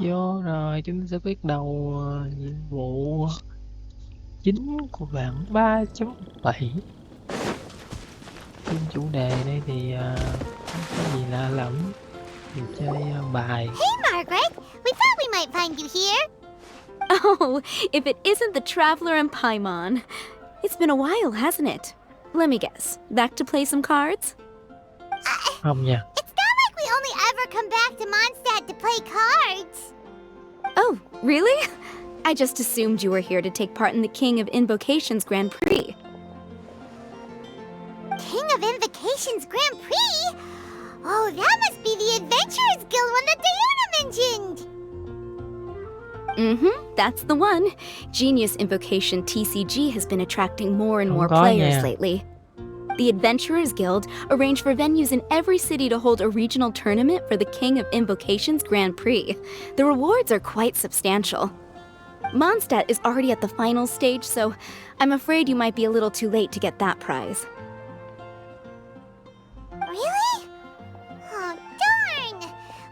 Vô rồi, chúng ta sẽ bắt đầu nhiệm vụ chính của bảng 3.7. Trên chủ đề đây thì không có gì lạ lắm. Mình chơi bài. Hey, Margaret! We thought we might find you here. Oh, if it isn't the Traveler and Paimon. It's been a while, hasn't it? Let me guess. Back to play some cards? Không nha. It's not like we only ever come back to Mondstadt to play cards. Oh, really? I just assumed you were here to take part in the King of Invocations Grand Prix. King of Invocations Grand Prix? Oh, that must be the Adventurers Guild one that Diana mentioned. That's the one. Genius Invocation TCG has been attracting more and more Không có players nha. lately. The Adventurers Guild arranged for venues in every city to hold a regional tournament for the King of Invocations Grand Prix. The rewards are quite substantial. Mondstadt is already at the final stage, so I'm afraid you might be a little too late to get that prize. Really? Oh, darn!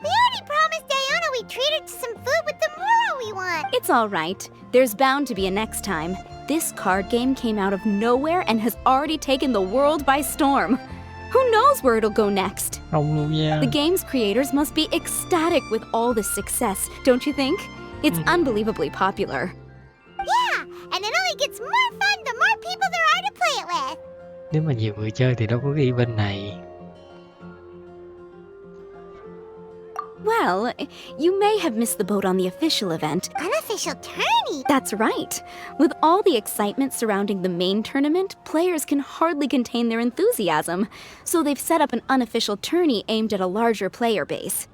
We already promised Diana we'd treat her to some food with the Muro we want. It's all right. There's bound to be a next time. This card game came out of nowhere and has already taken the world by storm. Who knows where it'll go next? Không luôn nha. The game's creators must be ecstatic with all this success, don't you think? It's unbelievably popular. Yeah, and it only gets more fun the more people there are to play it with. Nếu mà nhiều người chơi thì đâu có ghi bên này. Well, you may have missed the boat on the official event. Unofficial tourney? That's right. With all the excitement surrounding the main tournament, players can hardly contain their enthusiasm. So they've set up an unofficial tourney aimed at a larger player base.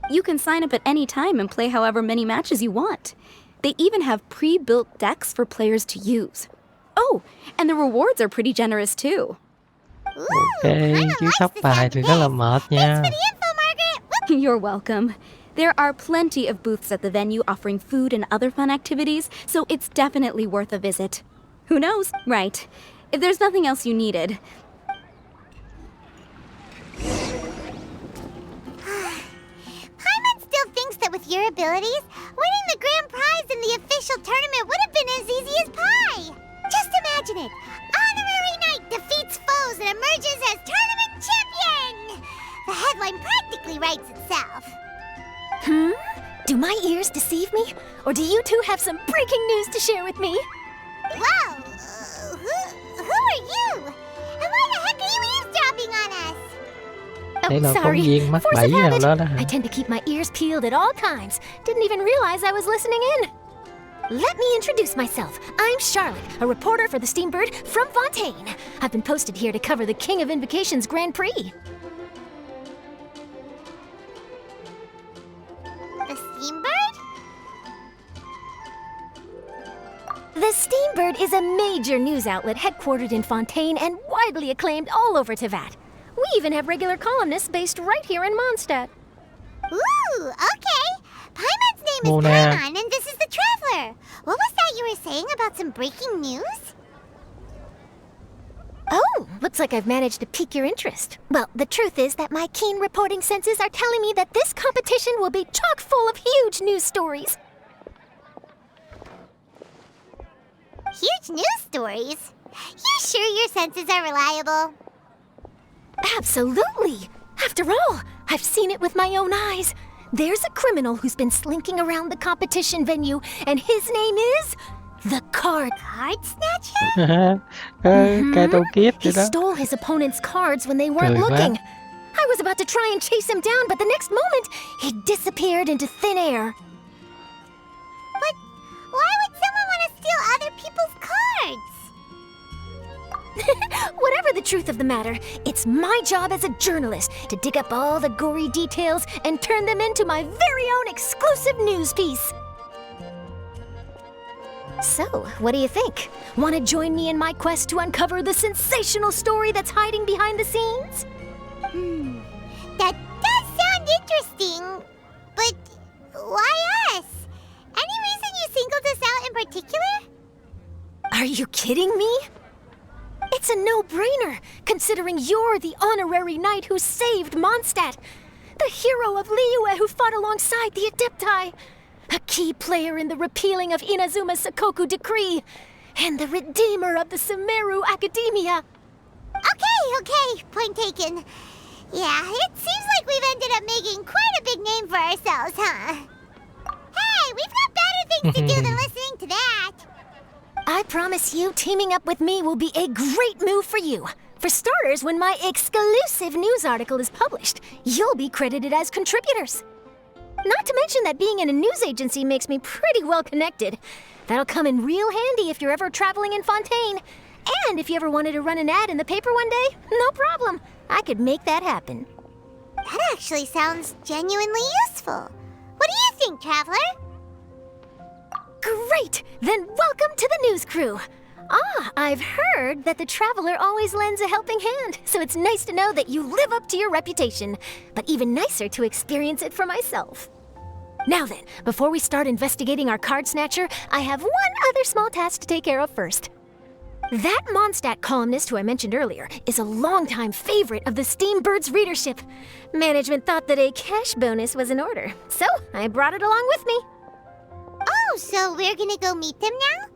You can sign up at any time and play however many matches you want. They even have pre-built decks for players to use. Oh, and the rewards are pretty generous too. Ooh, Ok, kinda chứ likes sắp this bài thì rất là advance. mệt Thanks nha. for the info, Margaret. Whoop. You're welcome. There are plenty of booths at the venue offering food and other fun activities, so it's definitely worth a visit. Who knows? Right. If there's nothing else you needed. Paimon still thinks that with your abilities, winning the grand prize in the official tournament would have been as easy as pie. Just imagine it. Honorary Knight defeats foes and emerges as tournament champion. The headline practically writes itself. Do my ears deceive me? Or do you two have some breaking news to share with me? Whoa! Who are you? And why the heck are you eavesdropping on us? Đây là phóng sorry. viên mắc Force bẫy of nào habit. đó đó hả? I tend to keep my ears peeled at all times. Didn't even realize I was listening in. Let me introduce myself. I'm Charlotte, a reporter for the Steambird from Fontaine. I've been posted here to cover the King of Invocations Grand Prix. The Steambird? The Steambird is a major news outlet headquartered in Fontaine and widely acclaimed all over Tevat. We even have regular columnists based right here in Mondstadt. Ooh, okay. Paimon's name is Mona. Paimon, and this is the Traveler. What was that you were saying about some breaking news? Oh, looks like I've managed to pique your interest. Well, the truth is that my keen reporting senses are telling me that this competition will be chock full of huge news stories. Huge news stories? You sure your senses are reliable? Absolutely. After all, I've seen it with my own eyes. There's a criminal who's been slinking around the competition venue, and his name is the Card. Card Snatcher? Cái tô kiếp He vậy đó. stole his opponent's cards when they weren't Trời quá. looking. I was about to try and chase him down, but the next moment, he disappeared into thin air. But why would someone want to steal other people's cards? Whatever the truth of the matter, it's my job as a journalist to dig up all the gory details and turn them into my very own exclusive news piece. So, what do you think? Want to join me in my quest to uncover the sensational story that's hiding behind the scenes? That does sound interesting, but why us? Any reason you singled us out in particular? Are you kidding me? It's a no-brainer, considering you're the honorary knight who saved Mondstadt. The hero of Liyue who fought alongside the Adepti. A key player in the repealing of Inazuma's Sakoku decree. And the redeemer of the Sumeru Academia. Okay, point taken. Yeah, it seems like we've ended up making quite a big name for ourselves, huh? Hey, we've got better things to do than listening to that. I promise you, teaming up with me will be a great move for you. For starters, when my exclusive news article is published, you'll be credited as contributors. Not to mention that being in a news agency makes me pretty well connected. That'll come in real handy if you're ever traveling in Fontaine. And if you ever wanted to run an ad in the paper one day, no problem. I could make that happen. That actually sounds genuinely useful. What do you think, Traveler? Great! Then welcome to the news crew. I've heard that the Traveler always lends a helping hand, so it's nice to know that you live up to your reputation, but even nicer to experience it for myself. Now then, before we start investigating our card snatcher, I have one other small task to take care of first. That Mondstadt columnist who I mentioned earlier is a longtime favorite of the Steambird's readership. Management thought that a cash bonus was in order, so I brought it along with me. Oh, so we're gonna go meet them now?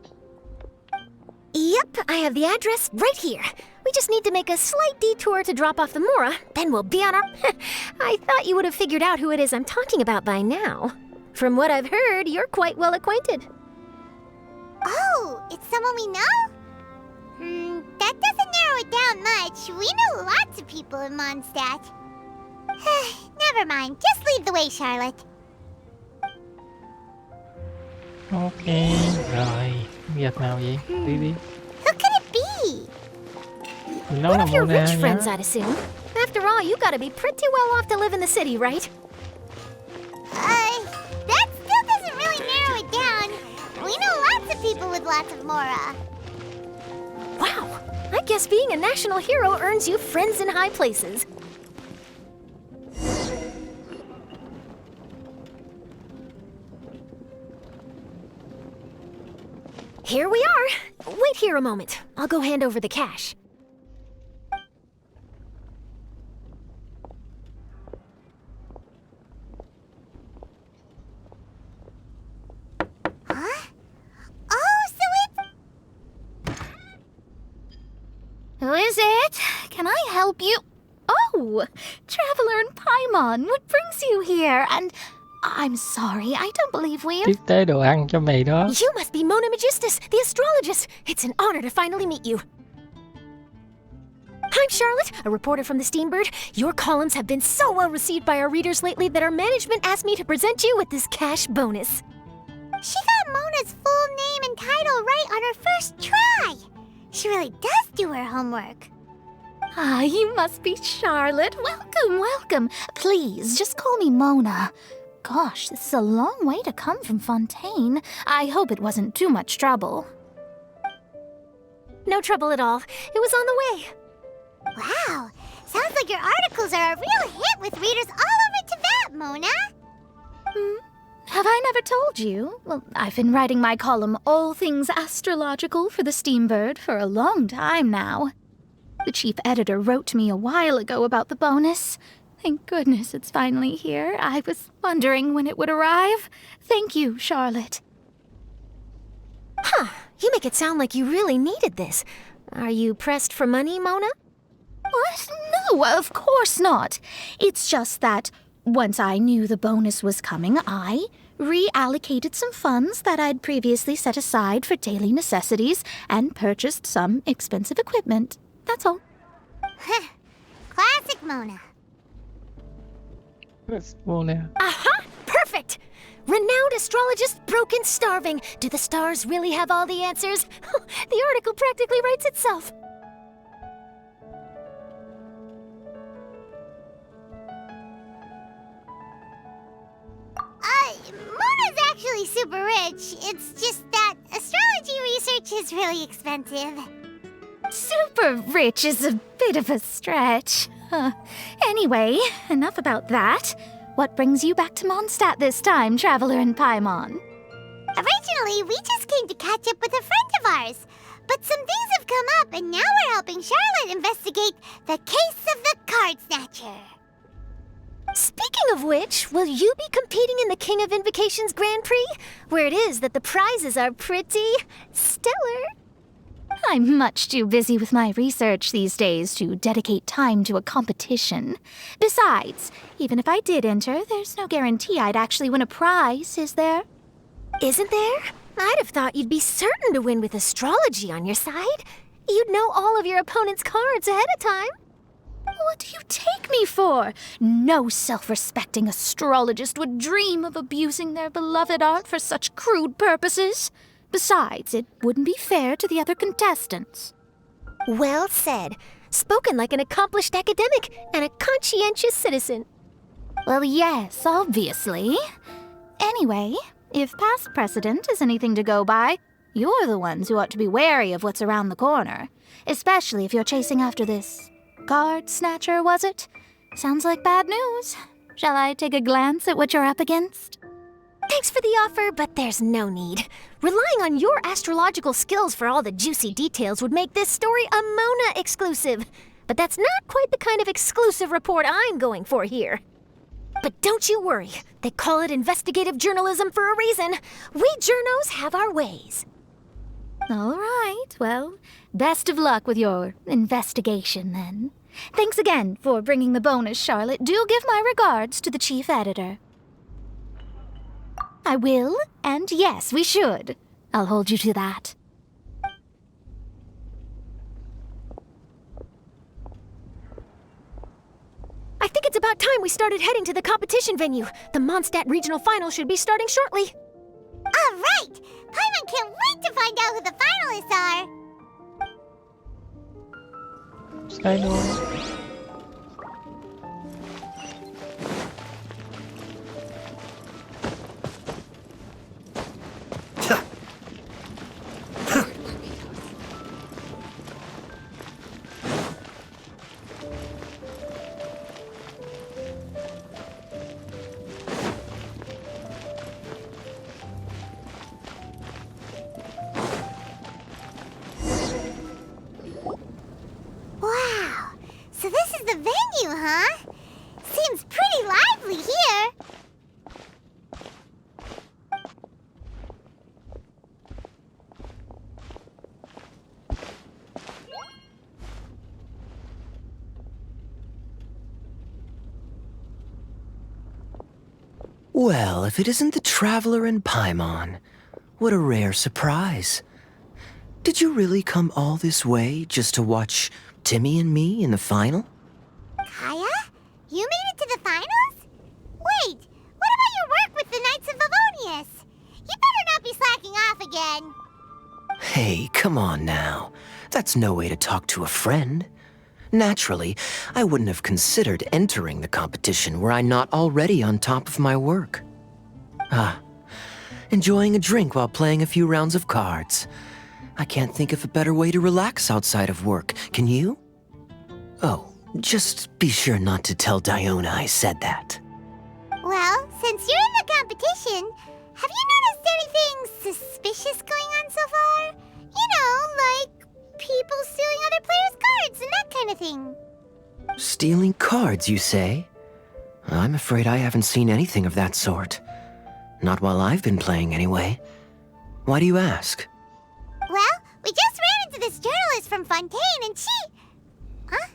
Yep, I have the address right here. We just need to make a slight detour to drop off the Mora, then we'll be on our... I thought you would have figured out who it is I'm talking about by now. From what I've heard, you're quite well acquainted. Oh, it's someone we know? That doesn't narrow it down much. We know lots of people in Mondstadt. Never mind, just lead the way, Charlotte. Ok, rồi. Việc nào vậy? Đi. Who could it be? Nó One là of your Mona rich nhá. friends, I'd assume. After all, you gotta be pretty well off to live in the city, right? That still doesn't really narrow it down. We know lots of people with lots of Mora. Wow, I guess being a national hero earns you friends in high places. Here we are. Wait here a moment. I'll go hand over the cash. Huh? Oh, so it's... Who is it? Can I help you? Oh, Traveler and Paimon, what brings you here? And I'm sorry, I don't believe we've... Tiếp tế đồ ăn cho mày đó. You must be Mona Magistus, the astrologist. It's an honor to finally meet you. I'm Charlotte, a reporter from the Steambird. Your columns have been so well received by our readers lately that our management asked me to present you with this cash bonus. She got Mona's full name and title right on her first try. She really does do her homework. Ah, you must be Charlotte. Welcome, welcome. Please, just call me Mona. Gosh, this is a long way to come from Fontaine. I hope it wasn't too much trouble. No trouble at all. It was on the way. Wow, sounds like your articles are a real hit with readers all over Tibet, Mona. Have I never told you? Well, I've been writing my column All Things Astrological for the Steambird for a long time now. The chief editor wrote to me a while ago about the bonus. Thank goodness it's finally here. I was wondering when it would arrive. Thank you, Charlotte. Huh, you make it sound like you really needed this. Are you pressed for money, Mona? What? No, of course not. It's just that once I knew the bonus was coming, I reallocated some funds that I'd previously set aside for daily necessities and purchased some expensive equipment. That's all. Classic Mona. That's Mona. Aha! Perfect! Renowned astrologist Broken Starving. Do the stars really have all the answers? The article practically writes itself. Mona's actually super rich. It's just that astrology research is really expensive. Super rich is a bit of a stretch. Anyway, enough about that. What brings you back to Mondstadt this time, Traveler and Paimon? Originally, we just came to catch up with a friend of ours. But some things have come up, and now we're helping Charlotte investigate the case of the card snatcher. Speaking of which, will you be competing in the King of Invocations Grand Prix? Where it is that the prizes are pretty stellar. I'm much too busy with my research these days to dedicate time to a competition. Besides, even if I did enter, there's no guarantee I'd actually win a prize, is there? Isn't there? I'd have thought you'd be certain to win with astrology on your side. You'd know all of your opponent's cards ahead of time. What do you take me for? No self-respecting astrologist would dream of abusing their beloved art for such crude purposes. Besides, it wouldn't be fair to the other contestants. Well said. Spoken like an accomplished academic and a conscientious citizen. Well, yes, obviously. Anyway, if past precedent is anything to go by, you're the ones who ought to be wary of what's around the corner. Especially if you're chasing after this card snatcher, was it? Sounds like bad news. Shall I take a glance at what you're up against? Thanks for the offer, but there's no need. Relying on your astrological skills for all the juicy details would make this story a Mona exclusive. But that's not quite the kind of exclusive report I'm going for here. But don't you worry. They call it investigative journalism for a reason. We journos have our ways. All right, well, best of luck with your investigation, then. Thanks again for bringing the bonus, Charlotte. Do give my regards to the chief editor. I will, and yes, we should. I'll hold you to that. I think it's about time we started heading to the competition venue. The Mondstadt Regional Final should be starting shortly. All right! Paimon can't wait to find out who the finalists are! Skyno. Wow! So this is the venue, huh? Seems pretty lively here. Well, if it isn't the Traveler and Paimon, what a rare surprise. Did you really come all this way just to watch Timmy and me in the final? Kaya? You made it to the finals? Wait, what about your work with the Knights of Favonius? You better not be slacking off again. Hey, come on now. That's no way to talk to a friend. Naturally, I wouldn't have considered entering the competition were I not already on top of my work. Enjoying a drink while playing a few rounds of cards. I can't think of a better way to relax outside of work, can you? Oh, just be sure not to tell Diona I said that. Well, since you're in the competition, have you noticed anything suspicious going on so far? You know, like people stealing other players' cards and that kind of thing. Stealing cards, you say? I'm afraid I haven't seen anything of that sort. Not while I've been playing, anyway. Why do you ask? Well, we just ran into this journalist from Fontaine and she... Huh?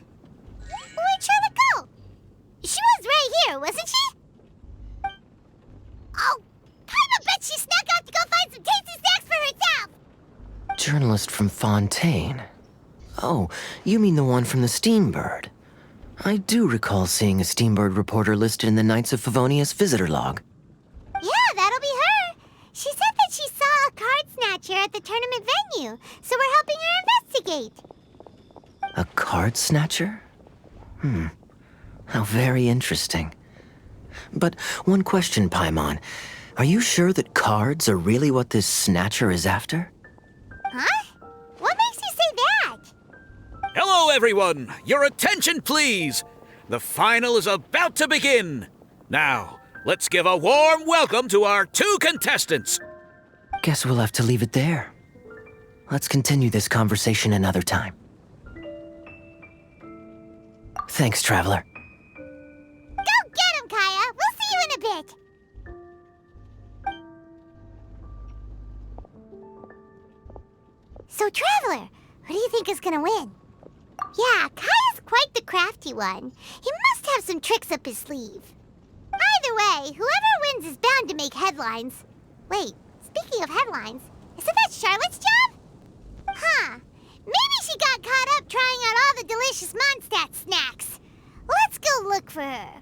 Where'd Charlotte go? She was right here, wasn't she? Oh, I bet she snuck out to go find some tasty snacks for herself! Journalist from Fontaine. Oh, you mean the one from the Steambird. I do recall seeing a Steambird reporter listed in the Knights of Favonius visitor log. Yeah, that'll be her. She said that she saw a card snatcher at the tournament venue, so we're helping her investigate. A card snatcher? How very interesting. But one question, Paimon. Are you sure that cards are really what this snatcher is after? Huh? What makes you say that? Hello, everyone! Your attention, please! The final is about to begin! Now, let's give a warm welcome to our two contestants! Guess we'll have to leave it there. Let's continue this conversation another time. Thanks, Traveler. Go get him, So, Traveler, who do you think is gonna win? Yeah, Kaya's quite the crafty one. He must have some tricks up his sleeve. Either way, whoever wins is bound to make headlines. Wait, speaking of headlines, isn't that Charlotte's job? Huh. Maybe she got caught up trying out all the delicious Mondstadt snacks. Let's go look for her.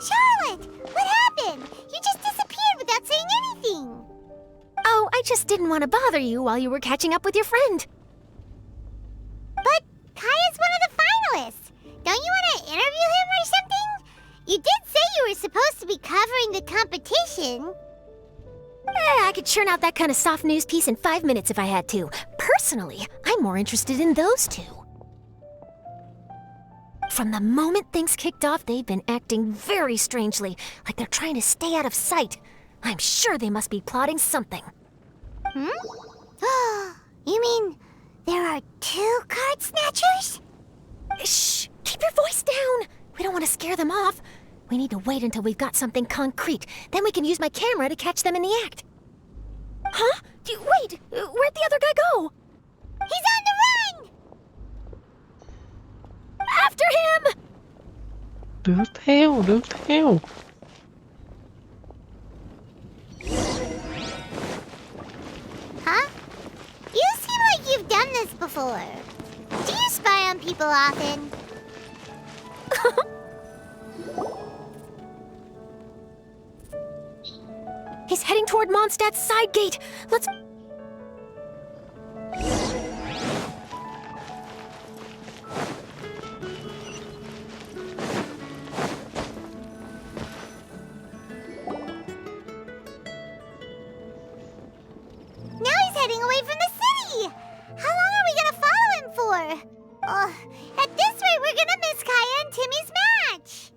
Charlotte, what happened? You just disappeared without saying anything. Oh, I just didn't want to bother you while you were catching up with your friend. But Kaya's one of the finalists. Don't you want to interview him or something? You did say you were supposed to be covering the competition. I could churn out that kind of soft news piece in 5 minutes if I had to. Personally, I'm more interested in those two. From the moment things kicked off, they've been acting very strangely, like they're trying to stay out of sight. I'm sure they must be plotting something. You mean there are 2 card snatchers? Shh! Keep your voice down! We don't want to scare them off. We need to wait until we've got something concrete. Then we can use my camera to catch them in the act. Huh? Wait! Where'd the other guy go? He's on the run! After him! Được theo. Huh? You seem like you've done this before. Do you spy on people often? He's heading toward Mondstadt's side gate. Let's... Now he's heading away from the city! How long are we gonna follow him for? At this rate, we're gonna miss Kaya and Timmy's match!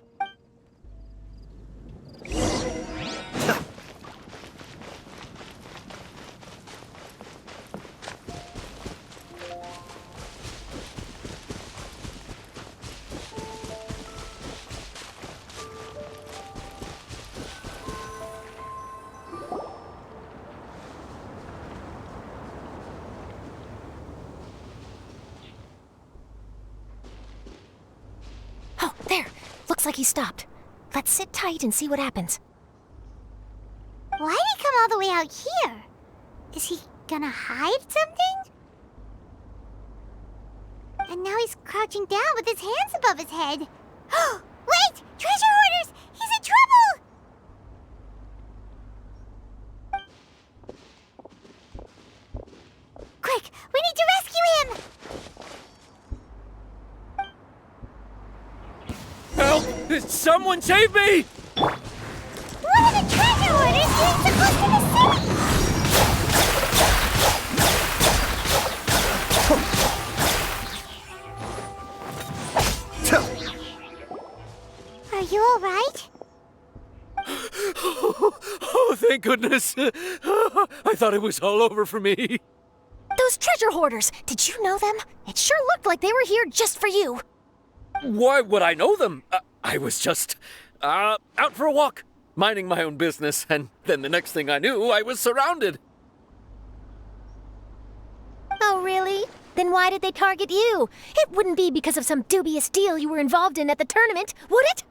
Oh, there. Looks like he stopped. Let's sit tight and see what happens. Why'd he come all the way out here? Is he gonna hide something? And now he's crouching down with his hands above his head. Wait! Treasure hoarders! He's in trouble! Quick! We need to rescue him! Help! Someone save me! What are the treasure hoarders doing so close to the city? Are you alright? Oh, thank goodness. I thought it was all over for me. Those treasure hoarders, did you know them? It sure looked like they were here just for you. Why would I know them? I was just out for a walk, minding my own business, and then the next thing I knew, I was surrounded. Oh, really? Then why did they target you? It wouldn't be because of some dubious deal you were involved in at the tournament, would it?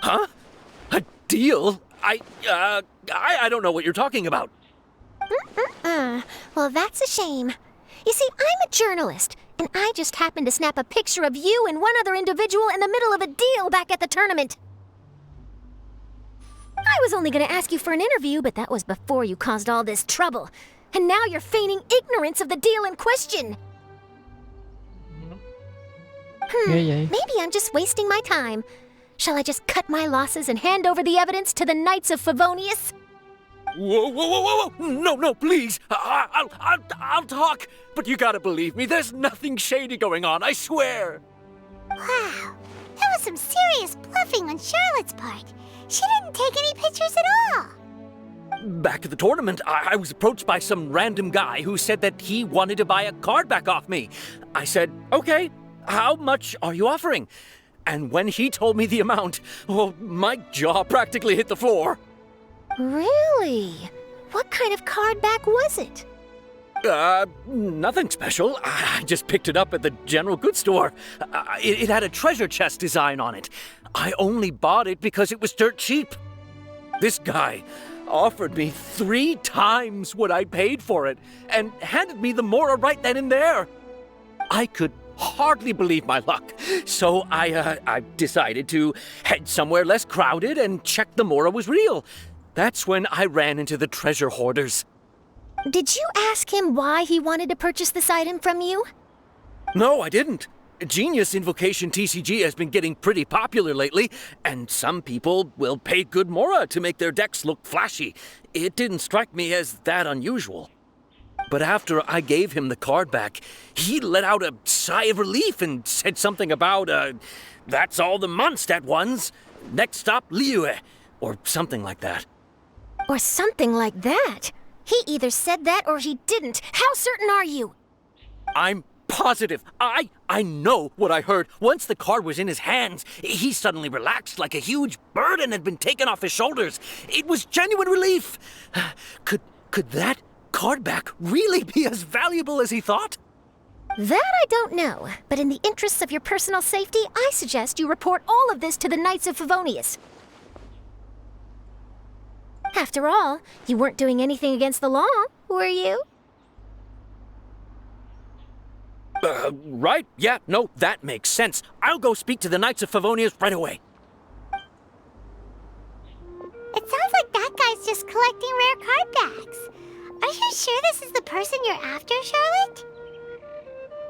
Huh? A deal? I don't know what you're talking about. Well, that's a shame. You see, I'm a journalist, and I just happened to snap a picture of you and one other individual in the middle of a deal back at the tournament. I was only going to ask you for an interview, but that was before you caused all this trouble. And now you're feigning ignorance of the deal in question. Maybe I'm just wasting my time. Shall I just cut my losses and hand over the evidence to the Knights of Favonius? Whoa, whoa, whoa, whoa, whoa! No, no, please! I'll talk! But you gotta believe me, there's nothing shady going on, I swear! Wow, that was some serious bluffing on Charlotte's part. She didn't take any pictures at all. Back at the tournament, I was approached by some random guy who said that he wanted to buy a card back off me. I said, okay, how much are you offering? And when he told me the amount, oh, my jaw practically hit the floor. Really? What kind of card back was it? Nothing special. I just picked it up at the general goods store. It had a treasure chest design on it. I only bought it because it was dirt cheap. This guy offered me 3 times what I paid for it and handed me the Mora right then and there. I could hardly believe my luck, so I decided to head somewhere less crowded and check the Mora was real. That's when I ran into the treasure hoarders. Did you ask him why he wanted to purchase this item from you? No, I didn't. Genius Invocation TCG has been getting pretty popular lately, and some people will pay good Mora to make their decks look flashy. It didn't strike me as that unusual. But after I gave him the card back, he let out a sigh of relief and said something about, that's all the Mondstadt ones. Next stop, Liyue, or something like that. Or something like that? He either said that or he didn't. How certain are you? I'm positive. I know what I heard. Once the card was in his hands, he suddenly relaxed like a huge burden had been taken off his shoulders. It was genuine relief. Could that card back really be as valuable as he thought? That I don't know, but in the interests of your personal safety, I suggest you report all of this to the Knights of Favonius. After all, you weren't doing anything against the law, were you? Right. Yeah, no, that makes sense. I'll go speak to the Knights of Favonius right away. It sounds like that guy's just collecting rare card backs. Are you sure this is the person you're after, Charlotte?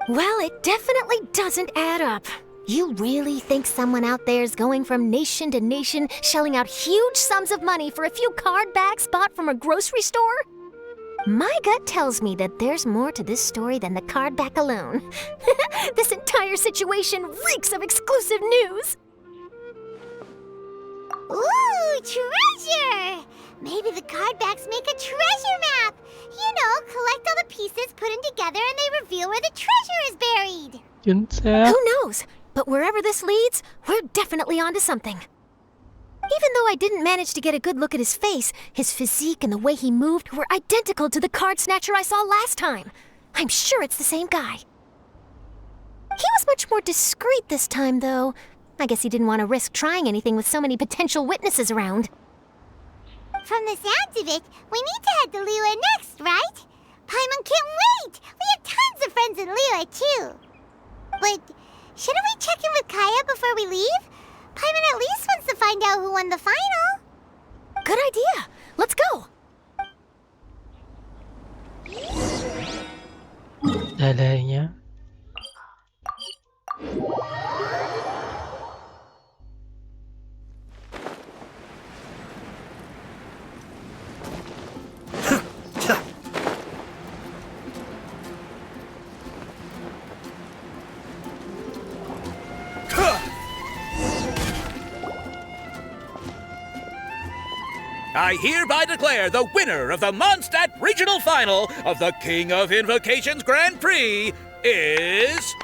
Well, it definitely doesn't add up. You really think someone out there is going from nation to nation, shelling out huge sums of money for a few card backs bought from a grocery store? My gut tells me that there's more to this story than the card back alone. This entire situation reeks of exclusive news! Ooh, treasure! Maybe the card backs make a treasure map! You know, collect all the pieces, put them together, and they reveal where the treasure is buried! Chính xác. Who knows? But wherever this leads, we're definitely onto something. Even though I didn't manage to get a good look at his face, his physique and the way he moved were identical to the card snatcher I saw last time. I'm sure it's the same guy. He was much more discreet this time, though. I guess he didn't want to risk trying anything with so many potential witnesses around. From the sounds of it, we need to head to Liyue next, right? Paimon can't wait! We have tons of friends in Liyue, too. But shouldn't we check in with Kaya before we leave? Paimon at least wants to find out who won the final. Good idea. Let's go. Đây đây nhé. I hereby declare the winner of the Mondstadt Regional Final of the King of Invocations Grand Prix is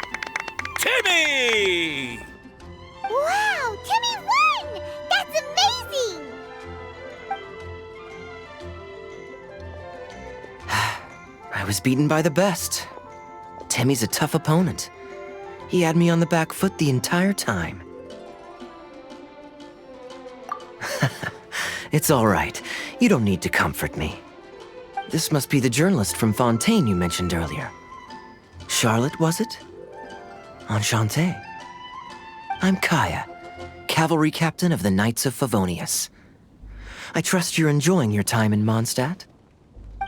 Timmy! Wow, Timmy won! That's amazing! I was beaten by the best. Timmy's a tough opponent. He had me on the back foot the entire time. It's all right. You don't need to comfort me. This must be the journalist from Fontaine you mentioned earlier. Charlotte, was it? Enchanté. I'm Kaya, cavalry captain of the Knights of Favonius. I trust you're enjoying your time in Mondstadt?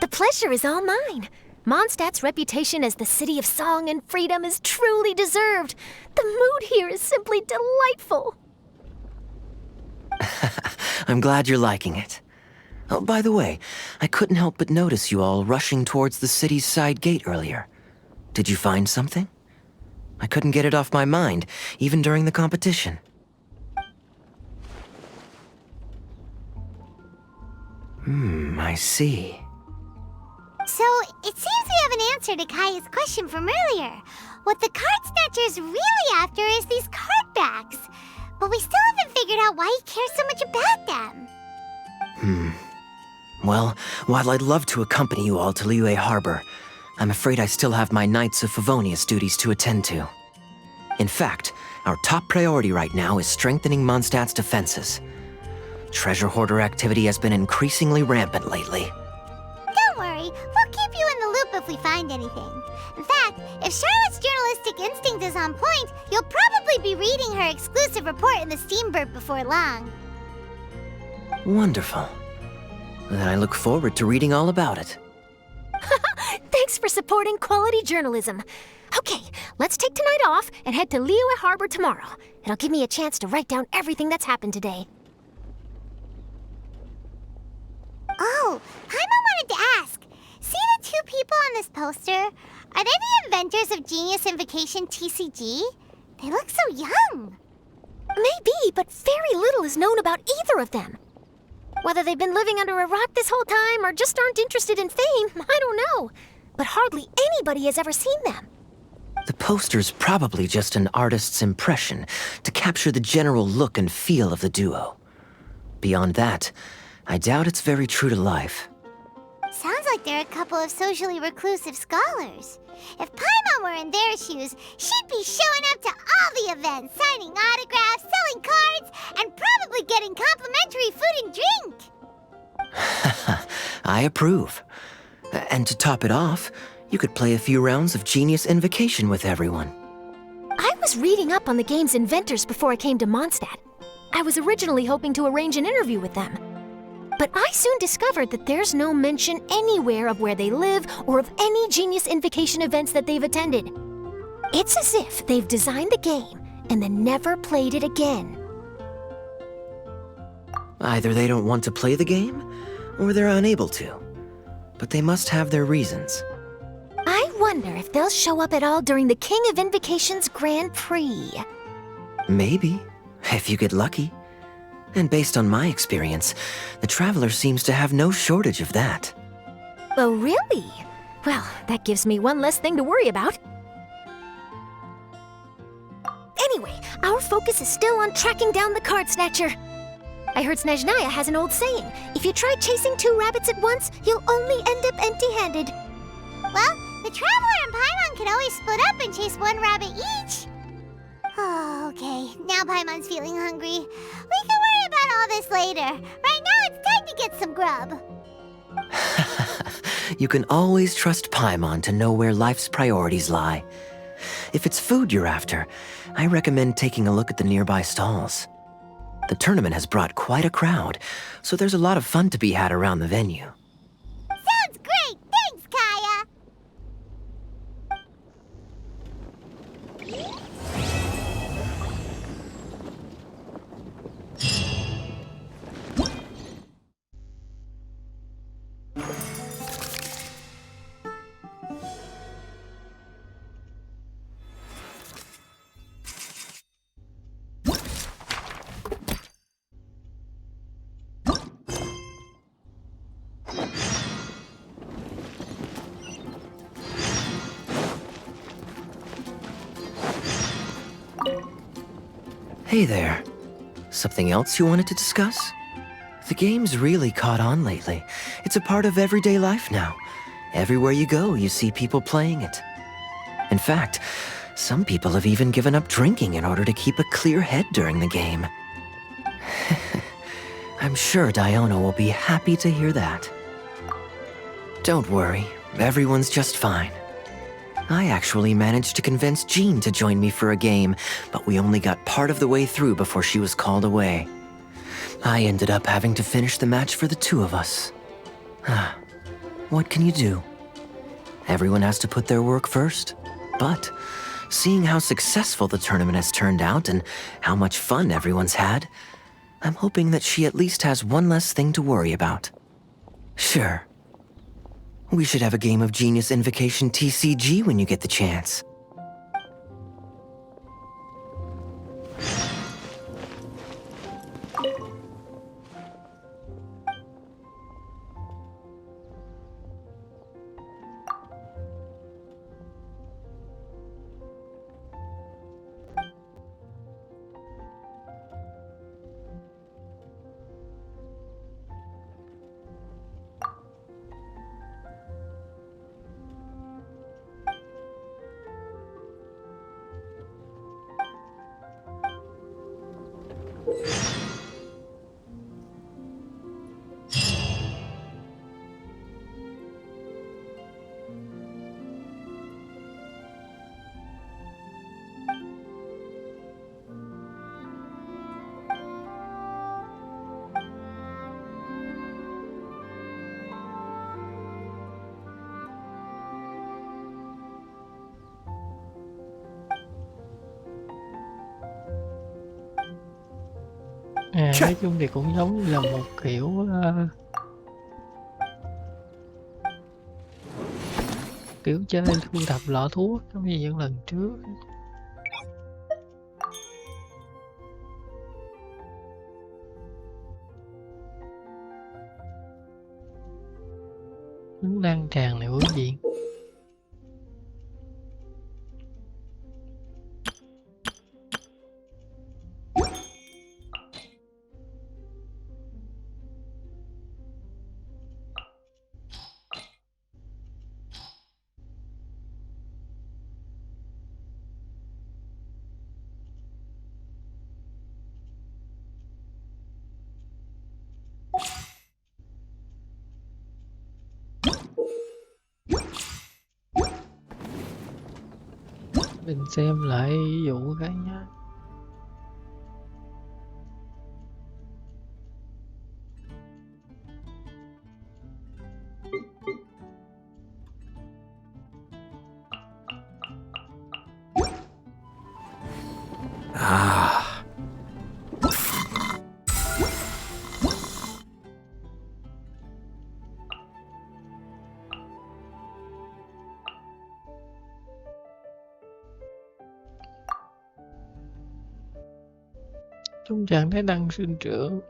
The pleasure is all mine. Mondstadt's reputation as the city of song and freedom is truly deserved. The mood here is simply delightful. I'm glad you're liking it. Oh, by the way, I couldn't help but notice you all rushing towards the city's side gate earlier. Did you find something? I couldn't get it off my mind, even during the competition. I see. So, it seems we have an answer to Kaya's question from earlier. What the card snatcher's really after is these card backs. But we still haven't figured out why he cares so much about them. Well, while I'd love to accompany you all to Liyue Harbor, I'm afraid I still have my Knights of Favonius duties to attend to. In fact, our top priority right now is strengthening Mondstadt's defenses. Treasure hoarder activity has been increasingly rampant lately. Don't worry, we'll keep you in the loop if we find anything. In fact, if Charlotte's journalistic instinct is on point, you'll probably be reading her exclusive report in the Steambird before long. Wonderful. Then I look forward to reading all about it. Thanks for supporting quality journalism. Okay, let's take tonight off and head to Liyue Harbor tomorrow. It'll give me a chance to write down everything that's happened today. Oh, Paimon wanted to ask. See the two people on this poster? Are they the inventors of Genius Invocation TCG? They look so young. Maybe, but very little is known about either of them. Whether they've been living under a rock this whole time or just aren't interested in fame, I don't know. But hardly anybody has ever seen them. The poster's probably just an artist's impression to capture the general look and feel of the duo. Beyond that, I doubt it's very true to life. Sounds like they're a couple of socially reclusive scholars. If Paimon were in their shoes, she'd be showing up to all the events, signing autographs, selling cards, and probably getting complimentary food and drink. I approve. And to top it off, you could play a few rounds of Genius Invocation with everyone. I was reading up on the game's inventors before I came to Mondstadt. I was originally hoping to arrange an interview with them. But I soon discovered that there's no mention anywhere of where they live or of any Genius Invocation events that they've attended. It's as if they've designed the game and then never played it again. Either they don't want to play the game, or they're unable to. But they must have their reasons. I wonder if they'll show up at all during the King of Invocation's Grand Prix. Maybe, if you get lucky. And based on my experience, the Traveler seems to have no shortage of that. Oh, really? Well, that gives me one less thing to worry about. Anyway, our focus is still on tracking down the card snatcher. I heard Snezhnaya has an old saying, if you try chasing two rabbits at once, you'll only end up empty-handed. Well, the Traveler and Paimon can always split up and chase one rabbit each. Oh, okay. Now Paimon's feeling hungry. We can worry about all this later. Right now, it's time to get some grub. You can always trust Paimon to know where life's priorities lie. If it's food you're after, I recommend taking a look at the nearby stalls. The tournament has brought quite a crowd, so there's a lot of fun to be had around the venue. Sounds great! Thanks, Kaya! Hey there. Something else you wanted to discuss? The game's really caught on lately. It's a part of everyday life now. Everywhere you go, you see people playing it. In fact, some people have even given up drinking in order to keep a clear head during the game. I'm sure Diona will be happy to hear that. Don't worry, everyone's just fine. I actually managed to convince Jean to join me for a game, but we only got part of the way through before she was called away. I ended up having to finish the match for the two of us. What can you do? Everyone has to put their work first. But, seeing how successful the tournament has turned out and how much fun everyone's had, I'm hoping that she at least has one less thing to worry about. Sure. We should have a game of Genius Invocation TCG when you get the chance. Nói chung thì cũng giống như là một kiểu kiểu chơi thu thập lọ thuốc giống như những lần trước. Những lan tràn này bữa gì mình xem lại ví dụ cái nhá. Trong trạng thái đang sinh trưởng.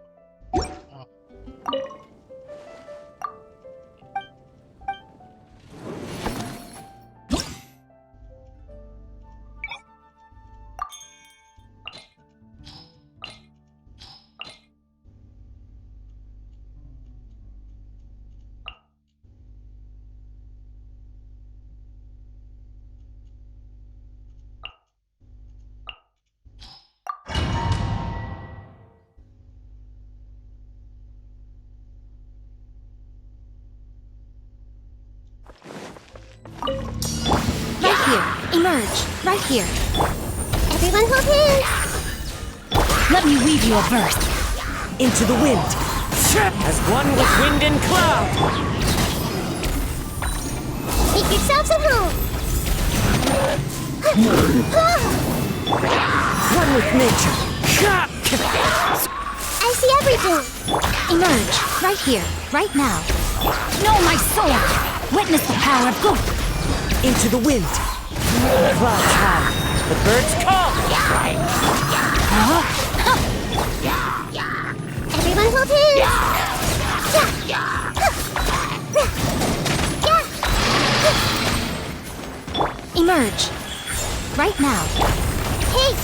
Right here. Emerge. Right here. Everyone hold hands! Let me weave you a verse. Into the wind, as one with wind and cloud. Make yourselves at home! One with nature. I see everything! Emerge. Right here. Right now. Know my sword. Witness the power of good. Into the wind. Clouds high. The birds call. Everyone hold hands! Emerge. Right now. Hey!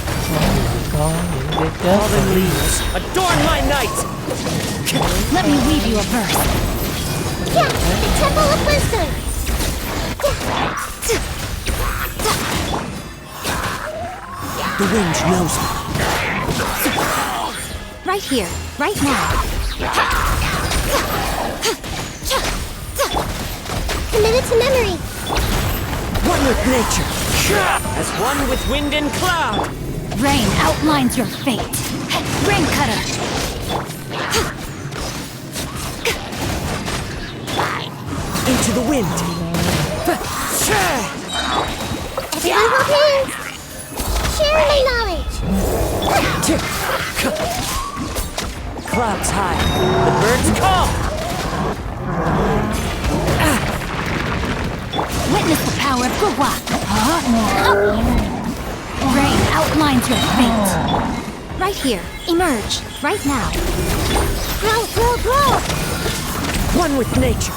Có những cái kết Fallen leaves, adorn my night. Let me weave you a verse. Yeah! The Temple of Wisdom! The wind knows me. Right here. Right now. Committed to memory! One with nature. As one with wind and cloud. Rain outlines your fate. Rain cutter. Into the wind. Everyone hold hands! Share my knowledge! Clouds high. The birds call. Witness the power of Gugwa. Rain outlines your fate. Right here. Emerge. Right now. Grow, grow, grow! One with nature.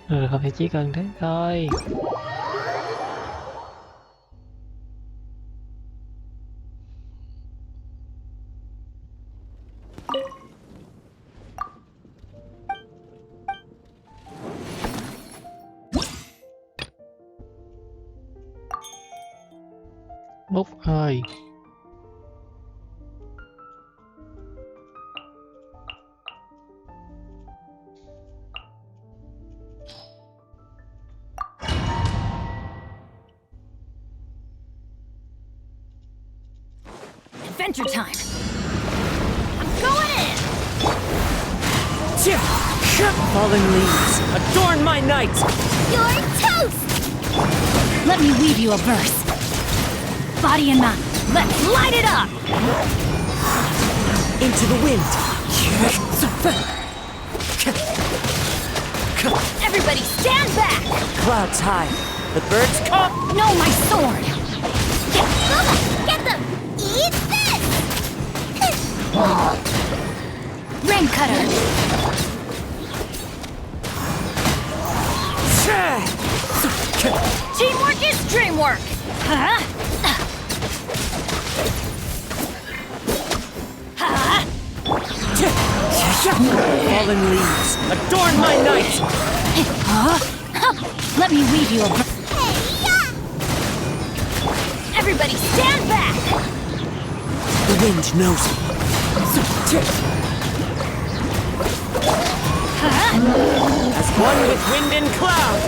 Rồi không phải chỉ cần thế thôi. Bốc hơi. Adventure time. I'm going in. Fallen leaves, adorn my night. You're toast. Let me weave you a verse. Body and mind, let's light it up. Into the wind. Everybody stand back. Clouds high. The birds come. No, my sword. Get them. Eat this. Rain cutter. Teamwork is dreamwork. Huh? Fallen leaves, adorn my night. Let me weave you a... Everybody stand back! The wind knows me. As one with wind and cloud.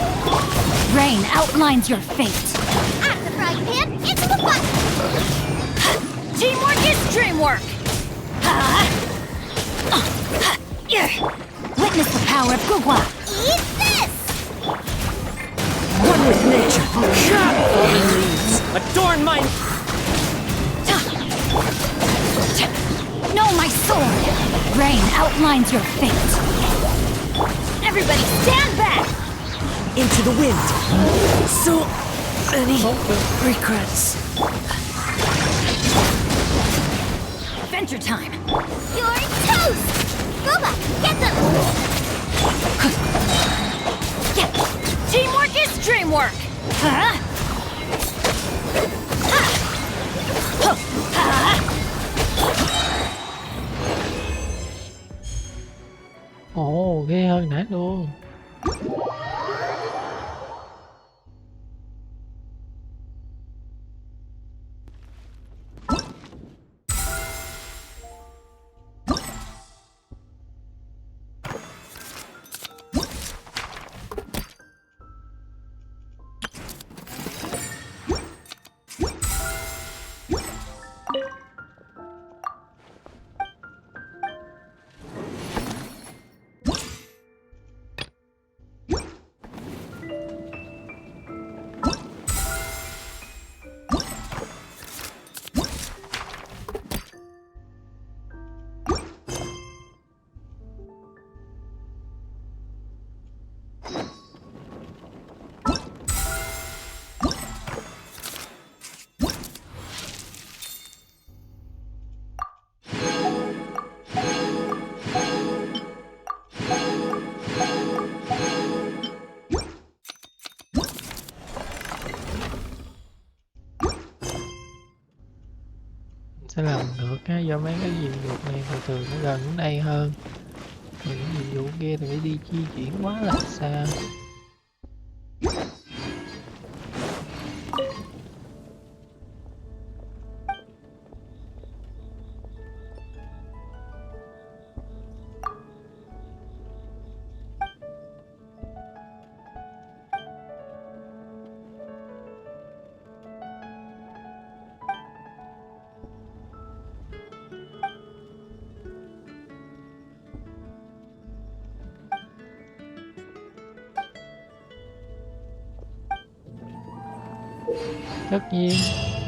Rain outlines your fate. Out of the frying pan, into the pot! Teamwork is dreamwork! Witness the power of Gugwa! Eat this! One with nature. Fallen leaves, adorn my... No, my sword! Rain outlines your fate. Everybody stand back! Into the wind. So many regrets. Adventure time! You're toast! Boba, get them! Teamwork is dreamwork! Ồ, ghê hơn nãy luôn. Sẽ làm được á, do mấy cái nhiệm vụ này từ từ nó gần đến đây hơn. Còn những nhiệm vụ kia thì phải đi di chuyển quá là xa. Tất nhiên,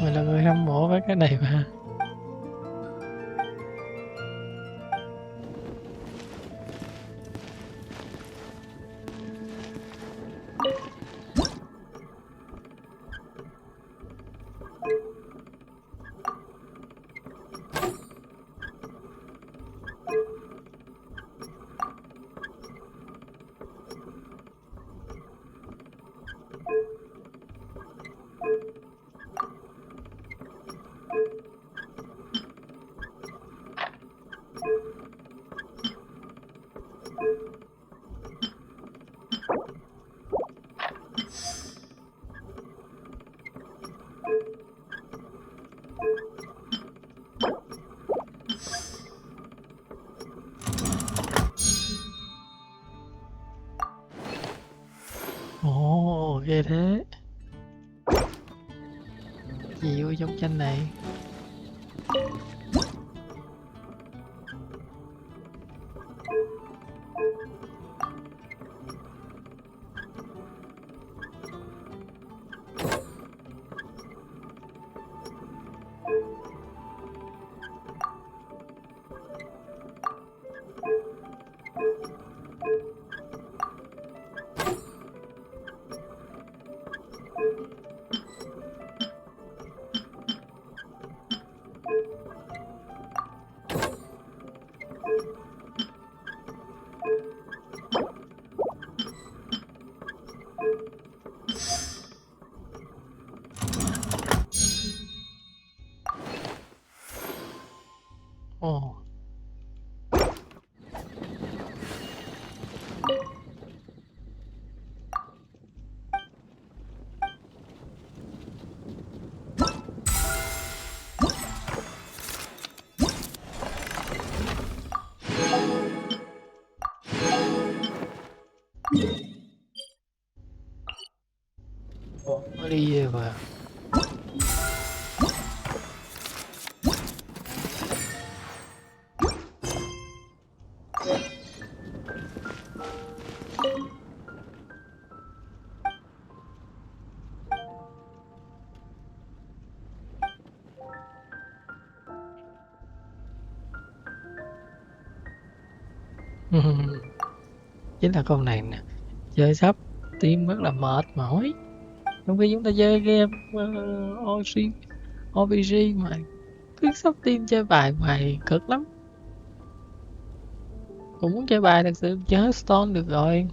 mình là người hâm mộ với cái này mà. Ồ, ghê thế. Gì vô trong tranh này? Ồ. Ồ, nó đi về và chính là con này nè. Chơi sắp team rất là mệt mỏi, trong khi chúng ta chơi game RPG mà cứ sắp team chơi bài hoài cực lắm. Cũng muốn chơi bài thật sự chơi Hearthstone được rồi,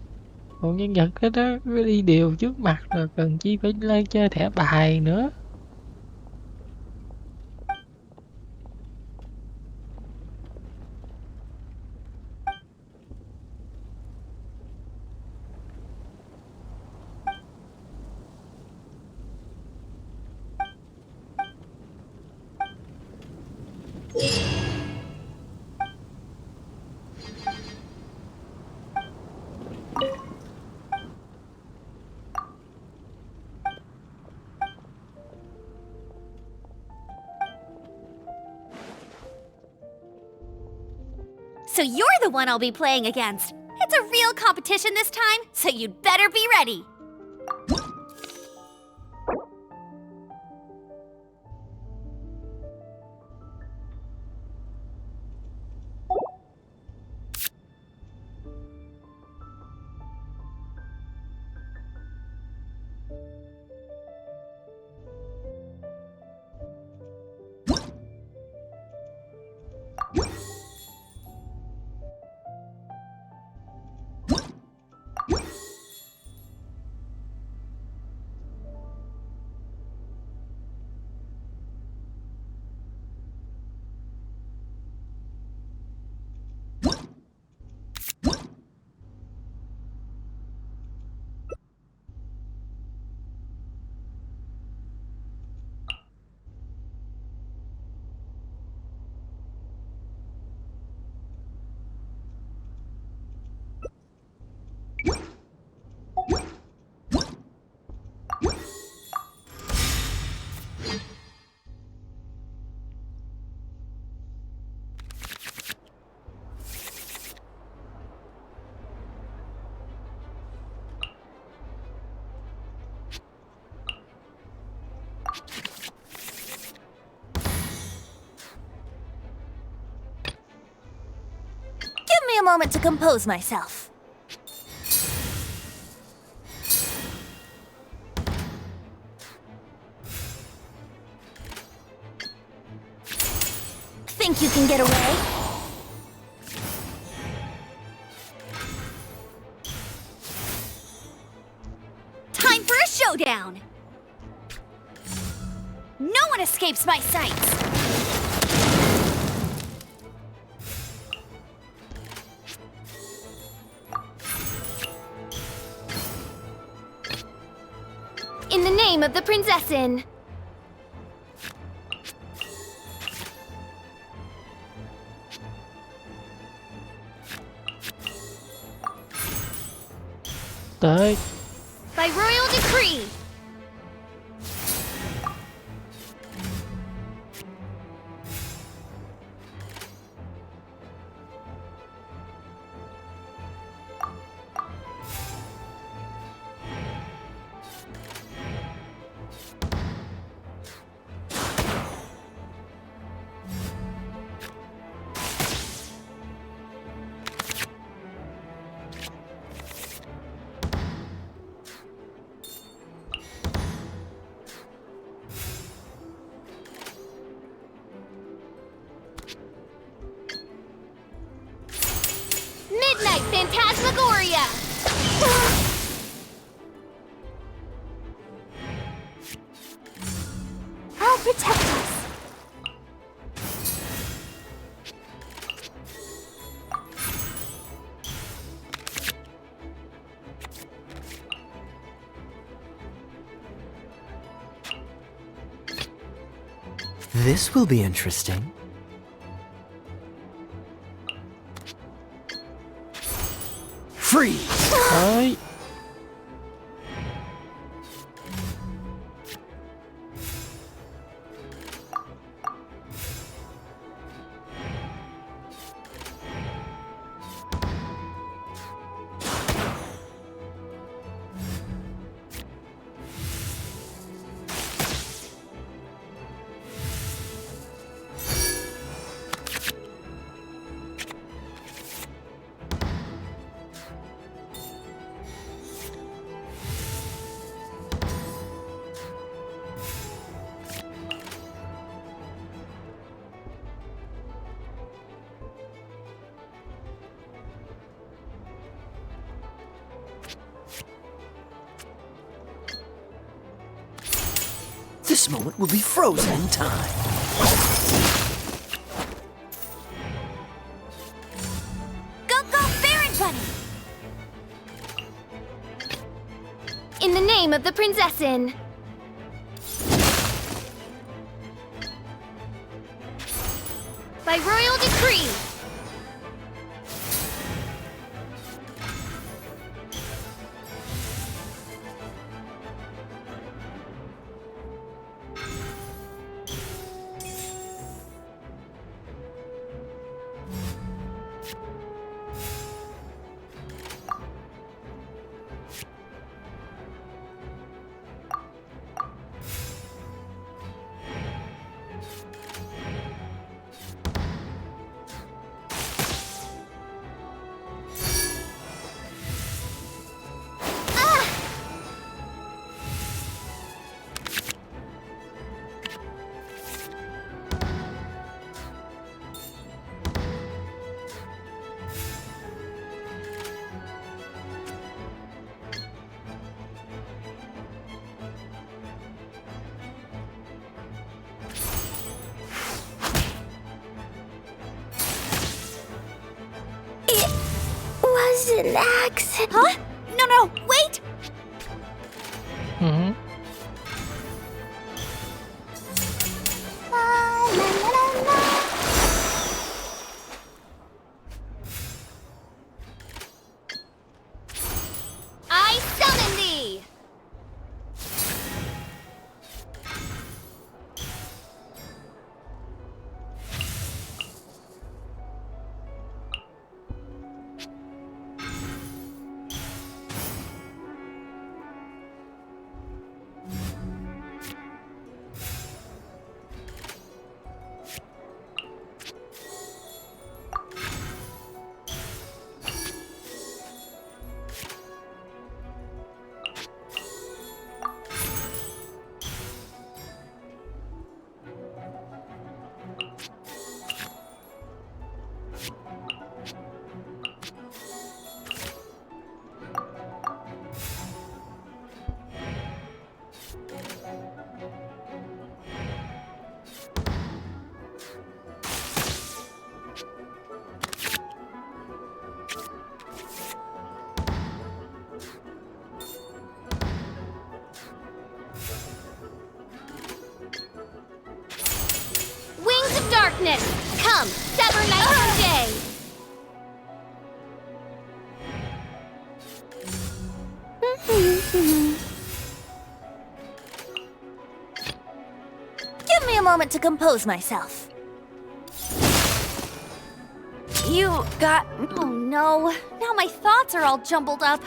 còn nhân vật cái đó cứ đi điều trước mặt rồi cần chi phải lên chơi thẻ bài nữa. So you're the one I'll be playing against. It's a real competition this time, so you'd better be ready. Give me a moment to compose myself. Think you can get away? Time for a showdown! No one escapes my sights! In the name of the Prinzessin! Tới. By royal decree. Midnight Phantasmagoria! I'll protect us. This will be interesting. Freeze! Ơi. This moment will be frozen in time. Go, go, Baron Bunny! In the name of the Prinzessin. By royal decree. Was an accident. Huh? No, no, wait! Ừ. La, la, la, la. I summon thee! Wings of darkness, come, sever night from day! moment to compose myself. You got... Oh no, now my thoughts are all jumbled up.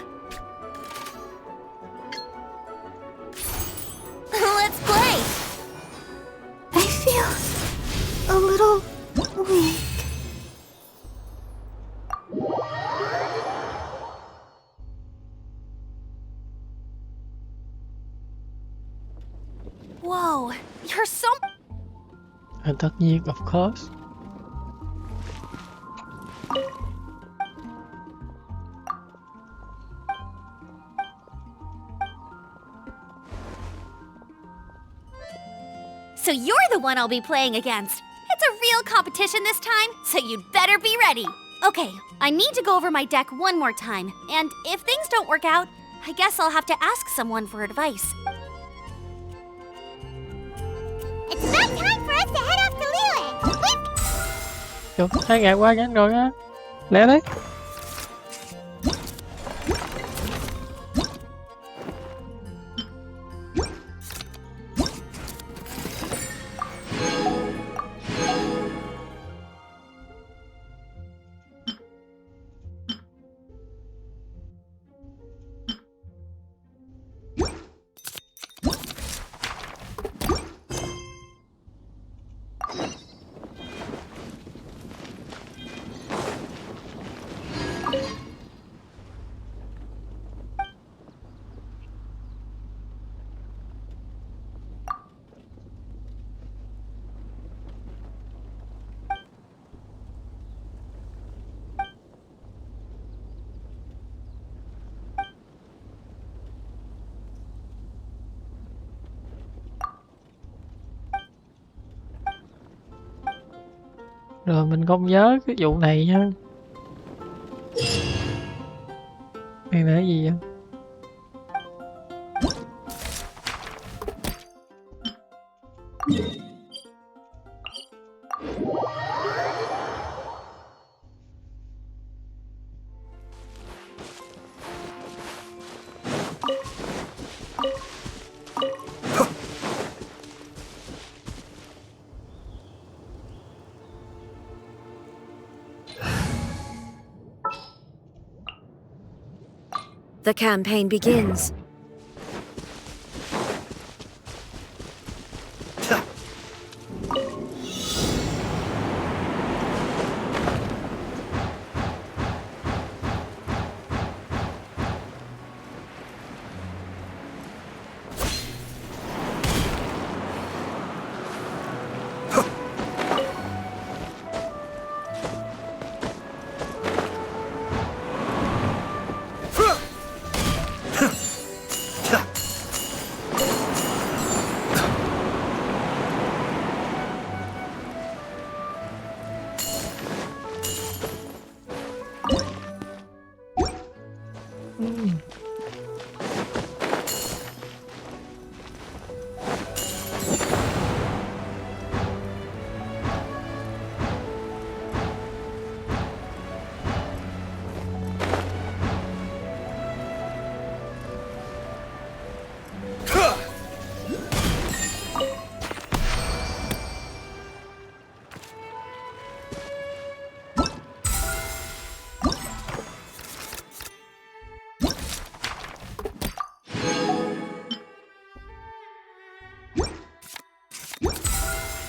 Let's play! I feel a little weak. Whoa, you're so... Tất nhiên, of course. So you're the one I'll be playing against. It's a real competition this time, so you'd better be ready. Okay, I need to go over my deck one more time, and if things don't work out, I guess I'll have to ask someone for advice. It's about time for us to head off to Leland. Chục, 2 ngày qua nhanh rồi á. Lẹ đấy. Rồi mình không nhớ cái vụ này nha. Này là cái gì vậy? The campaign begins.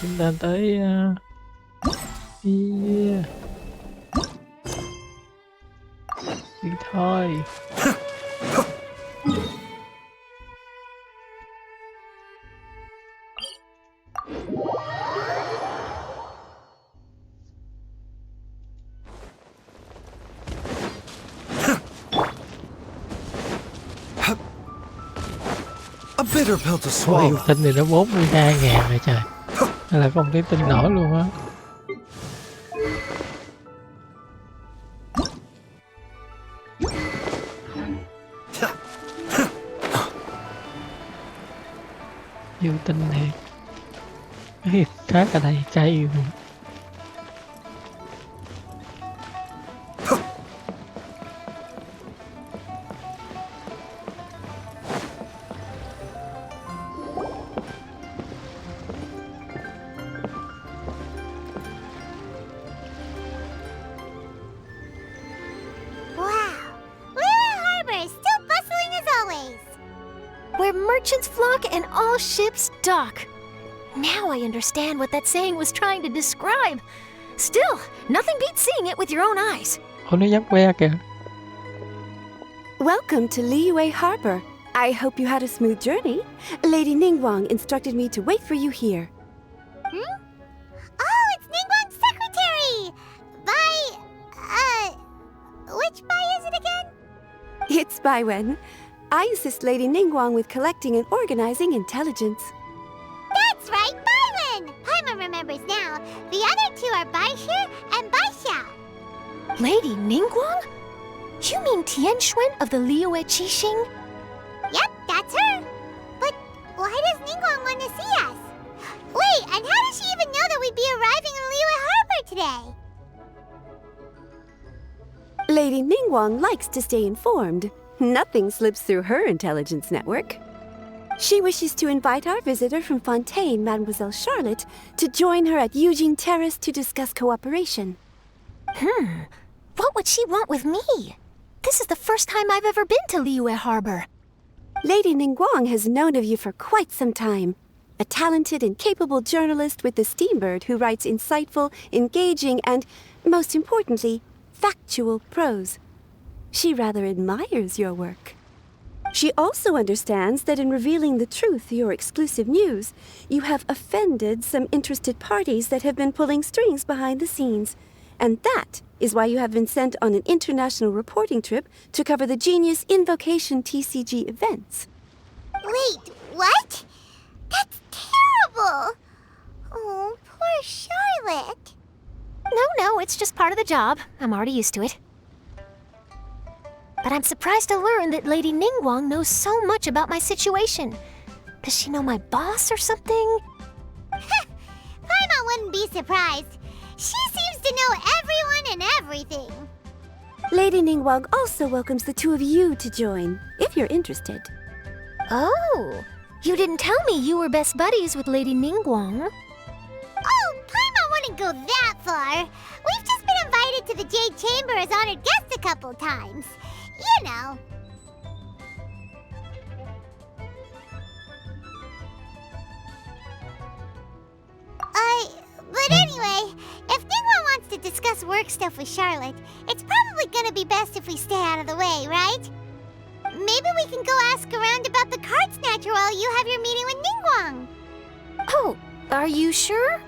Chúng ta tới yeah. Đi thôi. A bitter pill to Ủa, yêu swallow. tinh thì nó 42.000 rồi trời. Hay là không thể tin nổi luôn á. Yêu tinh thiệt. Khác ở đây cây luôn. where merchants flock and all ships dock. Now I understand what that saying was trying to describe. Still, nothing beats seeing it with your own eyes. Ủa nó dắt que kìa. Welcome to Liyue Harbor. I hope you had a smooth journey. Lady Ningguang instructed me to wait for you here. Oh, it's Ningguang's secretary! Which Bai is it again? It's Bai Wen. I assist Lady Ningguang with collecting and organizing intelligence. That's right, Bai Wen! Paimon remembers now. The other two are Bai Shi and Bai Xiao. Lady Ningguang? You mean Tian Xuan of the Liyue Qixing? Yep, that's her. But why does Ningguang want to see us? Wait, and how does she even know that we'd be arriving in Liyue Harbor today? Lady Ningguang likes to stay informed. Nothing slips through her intelligence network. She wishes to invite our visitor from Fontaine, Mademoiselle Charlotte, to join her at Eugene Terrace to discuss cooperation. What would she want with me? This is the first time I've ever been to Liyue Harbor. Lady Ningguang has known of you for quite some time. A talented and capable journalist with the Steambird who writes insightful, engaging, and, most importantly, factual prose. She rather admires your work. She also understands that in revealing the truth, your exclusive news, you have offended some interested parties that have been pulling strings behind the scenes. And that is why you have been sent on an international reporting trip to cover the Genius Invocation TCG events. Wait, what? That's terrible! Oh, poor Charlotte. No, it's just part of the job. I'm already used to it. But I'm surprised to learn that Lady Ningguang knows so much about my situation. Does she know my boss or something? Paimon wouldn't be surprised. She seems to know everyone and everything. Lady Ningguang also welcomes the two of you to join, if you're interested. Oh, you didn't tell me you were best buddies with Lady Ningguang. Oh, Paimon wouldn't go that far. We've just been invited to the Jade Chamber as honored guests a couple times. You know. But anyway, if Ningguang wants to discuss work stuff with Charlotte, it's probably gonna be best if we stay out of the way, right? Maybe we can go ask around about the card snatcher while you have your meeting with Ningguang. Oh, are you sure?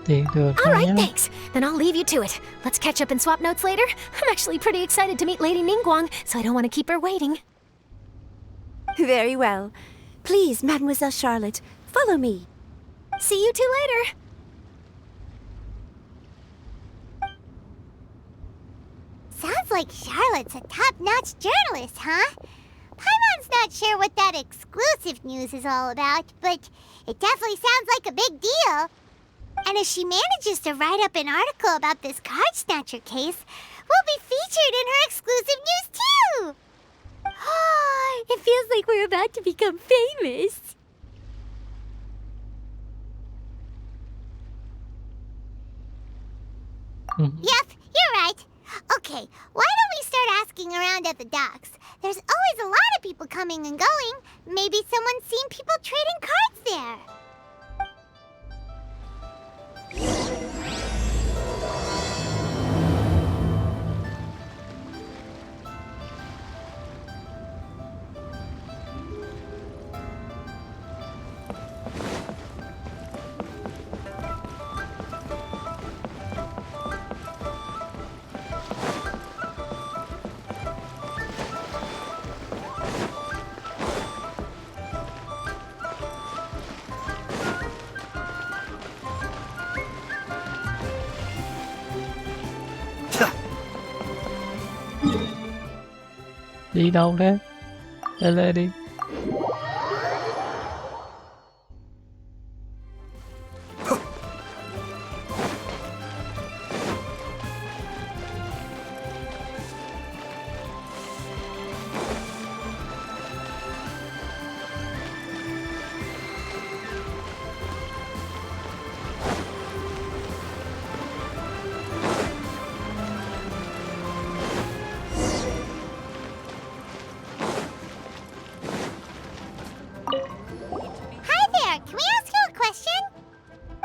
Tiền thừa All thôi right, nhá. thanks. Then I'll leave you to it. Let's catch up and swap notes later. I'm actually pretty excited to meet Lady Ningguang, so I don't want to keep her waiting. Very well. Please, Mademoiselle Charlotte, follow me. See you two later. Sounds like Charlotte's a top-notch journalist, huh? Paimon's not sure what that exclusive news is all about, but it definitely sounds like a big deal. And if she manages to write up an article about this card snatcher case, we'll be featured in her exclusive news too! It feels like we're about to become famous. Yep, you're right. Okay, why don't we start asking around at the docks? There's always a lot of people coming and going. Maybe someone's seen people trading cards there. Đi đâu thế? Lên lên đi.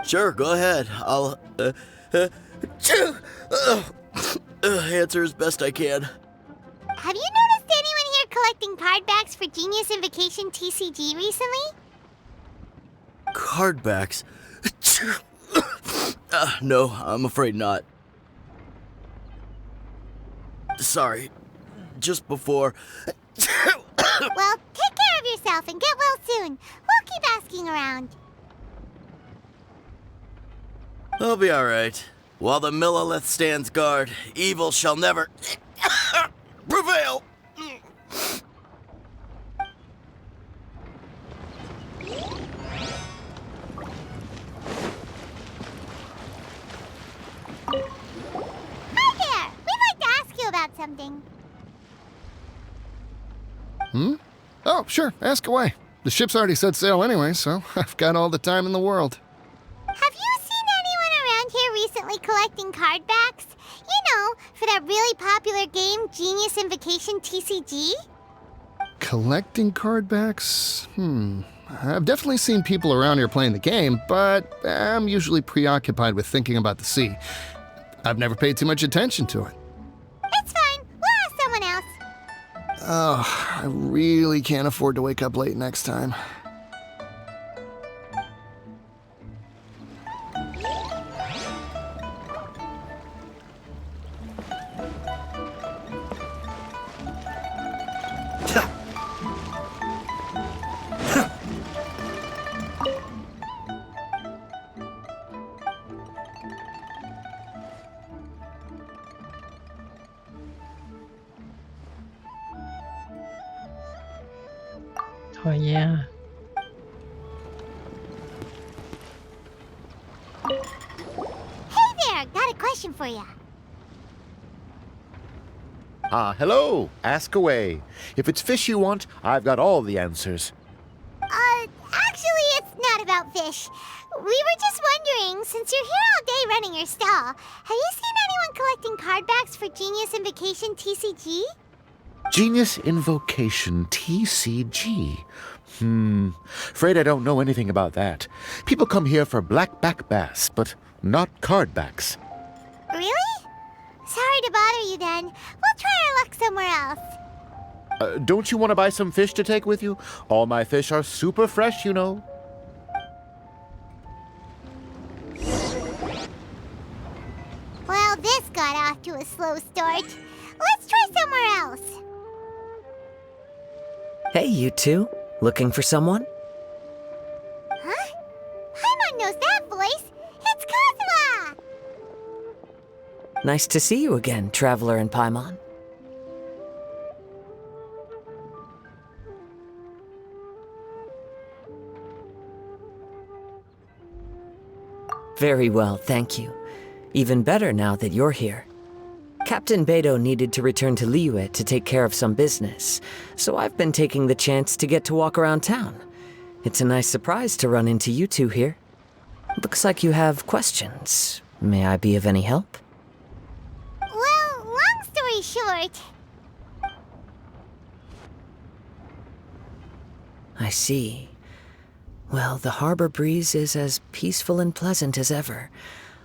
Sure, go ahead. I'll answer as best I can. Have you noticed anyone here collecting card backs for Genius Invocation TCG recently? Card backs? No, I'm afraid not. Sorry. Just before. Well, take care of yourself and get well soon. We'll keep asking around. I'll be alright. While the Millilith stands guard, evil shall never prevail. Hi there! We'd like to ask you about something. Oh, sure, ask away. The ship's already set sail anyway, so I've got all the time in the world. Have you seen anyone around here recently collecting card backs? You know, for that really popular game, Genius Invocation TCG? Collecting card backs? I've definitely seen people around here playing the game, but I'm usually preoccupied with thinking about the sea. I've never paid too much attention to it. It's fine. We'll ask someone else. Oh, I really can't afford to wake up late next time. Thôi nha. Hey there! Got a question for you. Hello. Ask away. If it's fish you want, I've got all the answers. Actually, it's not about fish. We were just wondering, since you're here all day running your stall, have you seen anyone collecting card backs for Genius Invocation TCG? Genius Invocation TCG. Afraid I don't know anything about that. People come here for blackback bass, but not card backs. Really? Sorry to bother you then. We'll try our luck somewhere else. Don't you want to buy some fish to take with you? All my fish are super fresh, you know. Well, this got off to a slow start. Let's try somewhere else. Hey, you two. Looking for someone? Huh? Paimon knows that voice. It's Kazuha! Nice to see you again, Traveler and Paimon. Very well, thank you. Even better now that you're here. Captain Beidou needed to return to Liyue to take care of some business, so I've been taking the chance to get to walk around town. It's a nice surprise to run into you two here. Looks like you have questions. May I be of any help? Well, long story short... I see. Well, the harbor breeze is as peaceful and pleasant as ever.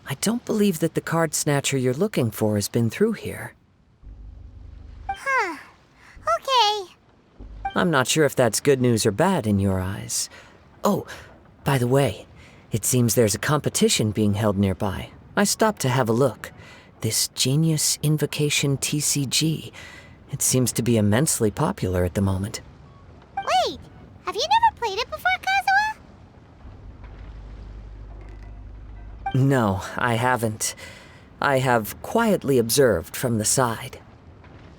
I don't believe that the card snatcher you're looking for has been through here. Huh. Okay. I'm not sure if that's good news or bad in your eyes. Oh, by the way, it seems there's a competition being held nearby. I stopped to have a look. This Genius Invocation TCG. It seems to be immensely popular at the moment. Wait, have you never played it before, Kazuha? No, I haven't. I have quietly observed from the side.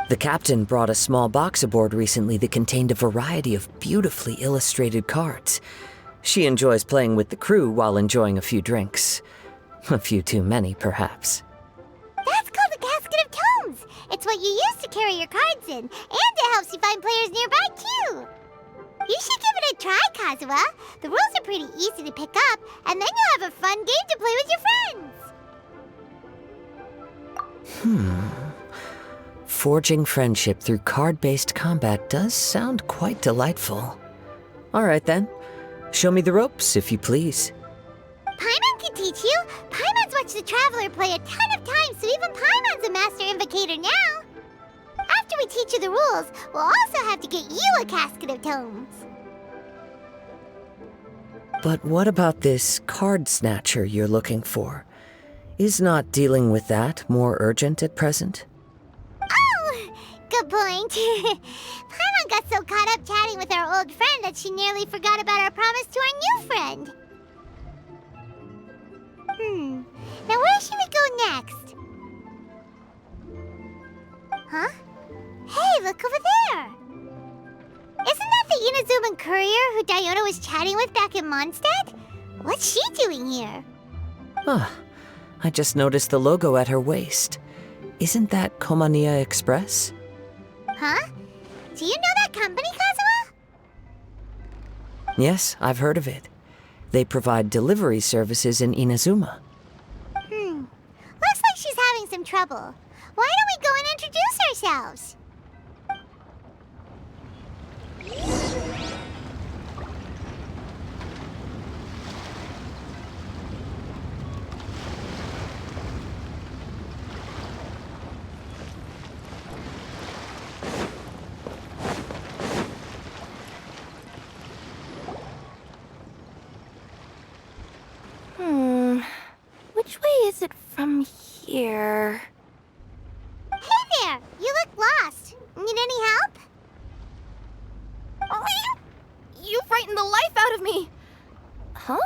The captain brought a small box aboard recently that contained a variety of beautifully illustrated cards. She enjoys playing with the crew while enjoying a few drinks. A few too many, perhaps. That's called the Casket of Tomes. It's what you use to carry your cards in, and it helps you find players nearby, too. You should give it a try, Kazuha. The rules are pretty easy to pick up, and then you'll have a fun game to play with your friends. Forging friendship through card-based combat does sound quite delightful. All right, then. Show me the ropes, if you please. Paimon can can teach you. Paimon's watched the Traveler play a ton of times, so even Paimon's a master invocator now. After we teach you the rules, we'll also have to get you a casket of tomes. But what about this card snatcher you're looking for? Is not dealing with that more urgent at present? Oh, good point. Paimon got so caught up chatting with our old friend that she nearly forgot about our promise to our new friend. Now where should we go next? Huh? Hey, look over there! Isn't that the Inazuman courier who Diona was chatting with back in Mondstadt? What's she doing here? Ah, I just noticed the logo at her waist. Isn't that Komania Express? Huh? Do you know that company, Kazuha? Yes, I've heard of it. They provide delivery services in Inazuma. Looks like she's having some trouble. Why don't we go and introduce ourselves? Which way is it from here? Hey there! You look lost. Need any help? You frightened the life out of me! Huh?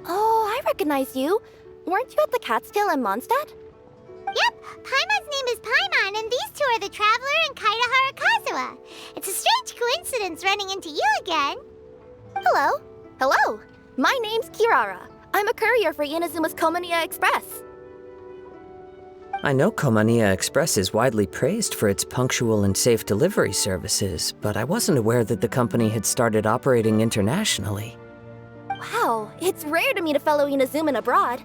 Oh, I recognize you. Weren't you at the Cat's-Tail in Mondstadt? Yep, Paimon's name is Paimon, and these two are the Traveler and Kaitahara Kazuha. It's a strange coincidence running into you again. Hello. Hello. My name's Kirara. I'm a courier for Inazuma's Komania Express. I know Komania Express is widely praised for its punctual and safe delivery services, but I wasn't aware that the company had started operating internationally. Wow, it's rare to meet a fellow Inazuman abroad.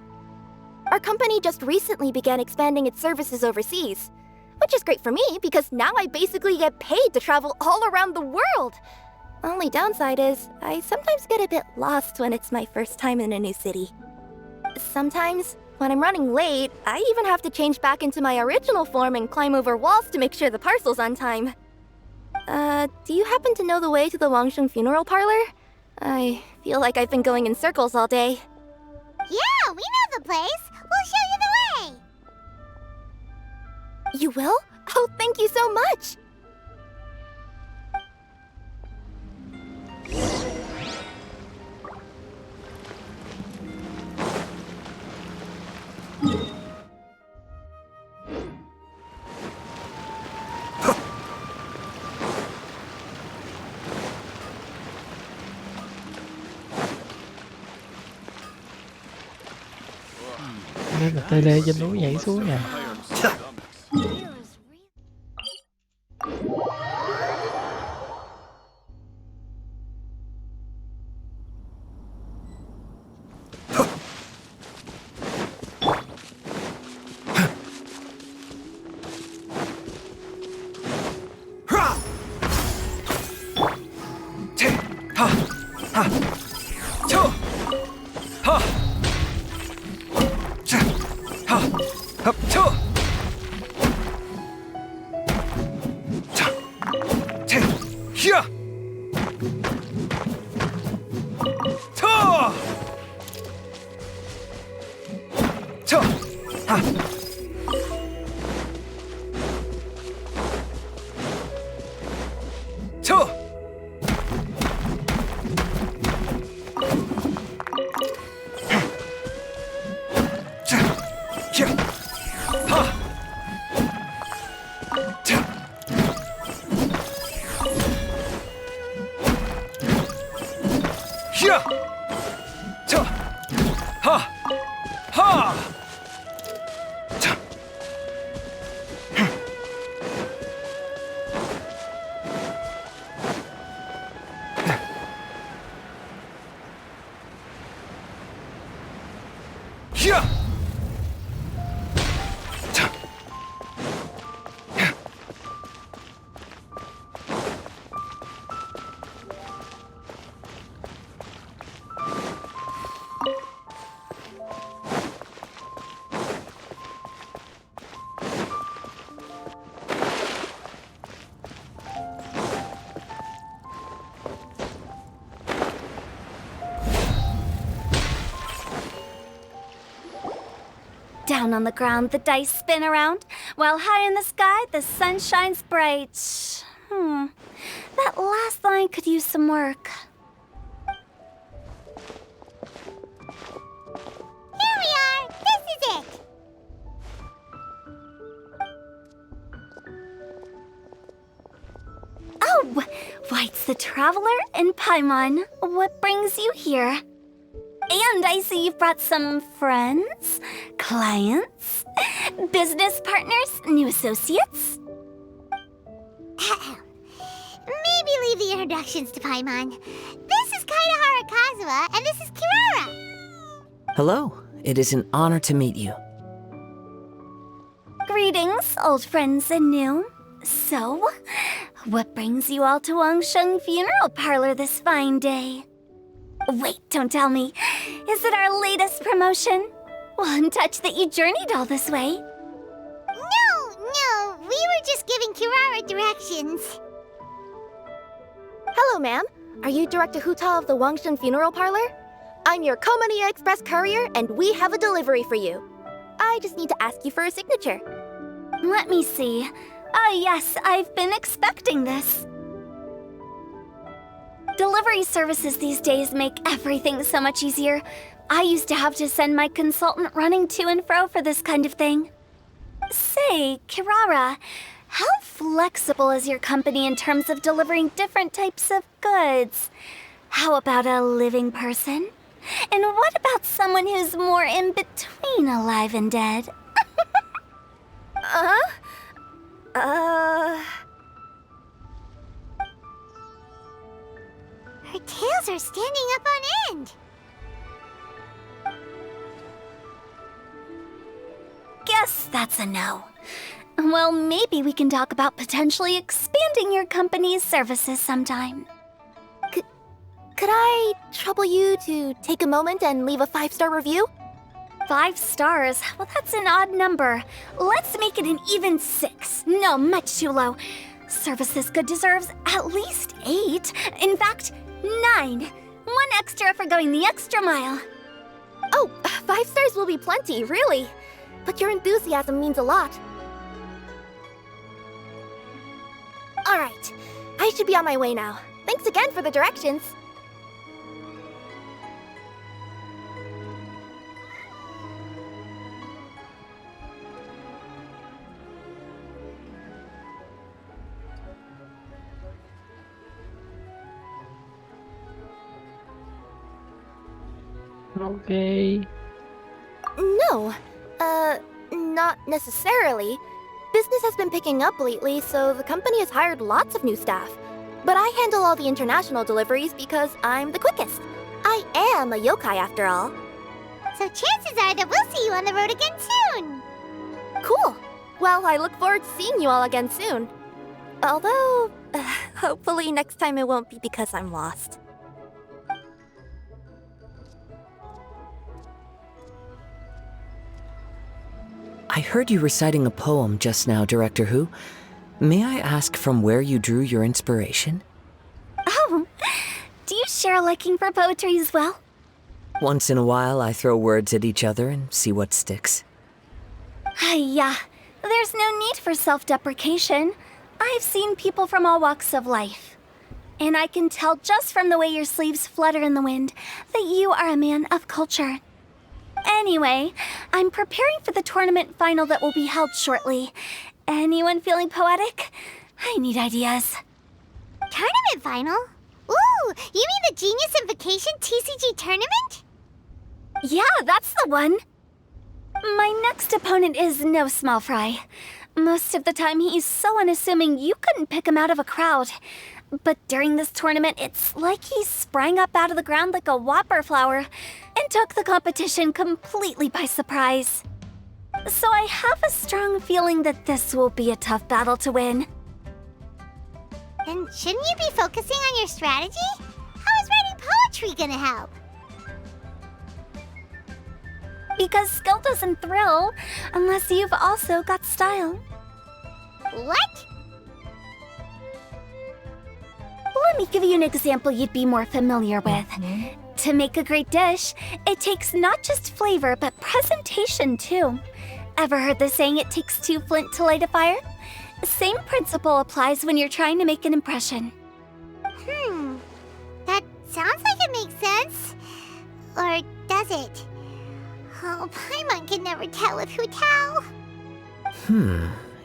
Our company just recently began expanding its services overseas, which is great for me because now I basically get paid to travel all around the world. Only downside is, I sometimes get a bit lost when it's my first time in a new city. Sometimes, when I'm running late, I even have to change back into my original form and climb over walls to make sure the parcel's on time. Do you happen to know the way to the Wangsheng funeral parlor? I feel like I've been going in circles all day. Yeah, we know the place. We'll show you the way. You will? Oh, thank you so much! Đây là tê lê trên núi nhảy xuống nè. Down on the ground, the dice spin around, while high in the sky, the sun shines bright. That last line could use some work. Here we are! This is it! Oh, why, it's the Traveler and Paimon. What brings you here? And I see you've brought some friends, clients, business partners, new associates. Maybe leave the introductions to Paimon. This is Kaedahara Kazuha, and this is Kirara. Hello, it is an honor to meet you. Greetings, old friends and new. So, what brings you all to Wangsheng Funeral Parlor this fine day? Wait, don't tell me. Is it our latest promotion? Well, I'm touched that you journeyed all this way. No, we were just giving Kirara directions. Hello, ma'am. Are you Director Huta of the Wangsheng Funeral Parlor? I'm your Komania Express courier, and we have a delivery for you. I just need to ask you for a signature. Let me see. Oh yes, I've been expecting this. Delivery services these days make everything so much easier. I used to have to send my consultant running to and fro for this kind of thing. Say, Kirara, how flexible is your company in terms of delivering different types of goods? How about a living person? And what about someone who's more in between alive and dead? Her tails are standing up on end. Guess that's a no. Well, maybe we can talk about potentially expanding your company's services sometime. Could I trouble you to take a moment and leave a 5-star review? 5 stars? Well, that's an odd number. Let's make it an even 6. No, much too low. Service this good deserves at least 8. In fact, 9. 1 extra for going the extra mile. Oh, 5 stars will be plenty, really. But your enthusiasm means a lot. All right, I should be on my way now. Thanks again for the directions. Okay. No, not necessarily. Business has been picking up lately, so the company has hired lots of new staff. But I handle all the international deliveries because I'm the quickest. I am a yokai after all. So chances are that we'll see you on the road again soon. Cool. Well, I look forward to seeing you all again soon. Although, hopefully next time it won't be because I'm lost. I heard you reciting a poem just now, Director Hu. May I ask from where you drew your inspiration? Oh, do you share a liking for poetry as well? Once in a while, I throw words at each other and see what sticks. Yeah, there's no need for self-deprecation. I've seen people from all walks of life. And I can tell just from the way your sleeves flutter in the wind that you are a man of culture. Anyway, I'm preparing for the tournament final that will be held shortly. Anyone feeling poetic? I need ideas. Tournament final? Ooh, you mean the Genius Invocation TCG tournament? Yeah, that's the one. My next opponent is no small fry. Most of the time he's so unassuming you couldn't pick him out of a crowd. But during this tournament, it's like he sprang up out of the ground like a whopper flower and took the competition completely by surprise. So I have a strong feeling that this will be a tough battle to win. Then shouldn't you be focusing on your strategy? How is writing poetry gonna help? Because skill doesn't thrill unless you've also got style. What? Let me give you an example you'd be more familiar with. To make a great dish, it takes not just flavor, but presentation too. Ever heard the saying it takes 2 flint to light a fire? The same principle applies when you're trying to make an impression. That sounds like it makes sense. Or does it? Oh, Paimon can never tell with Hu Tao.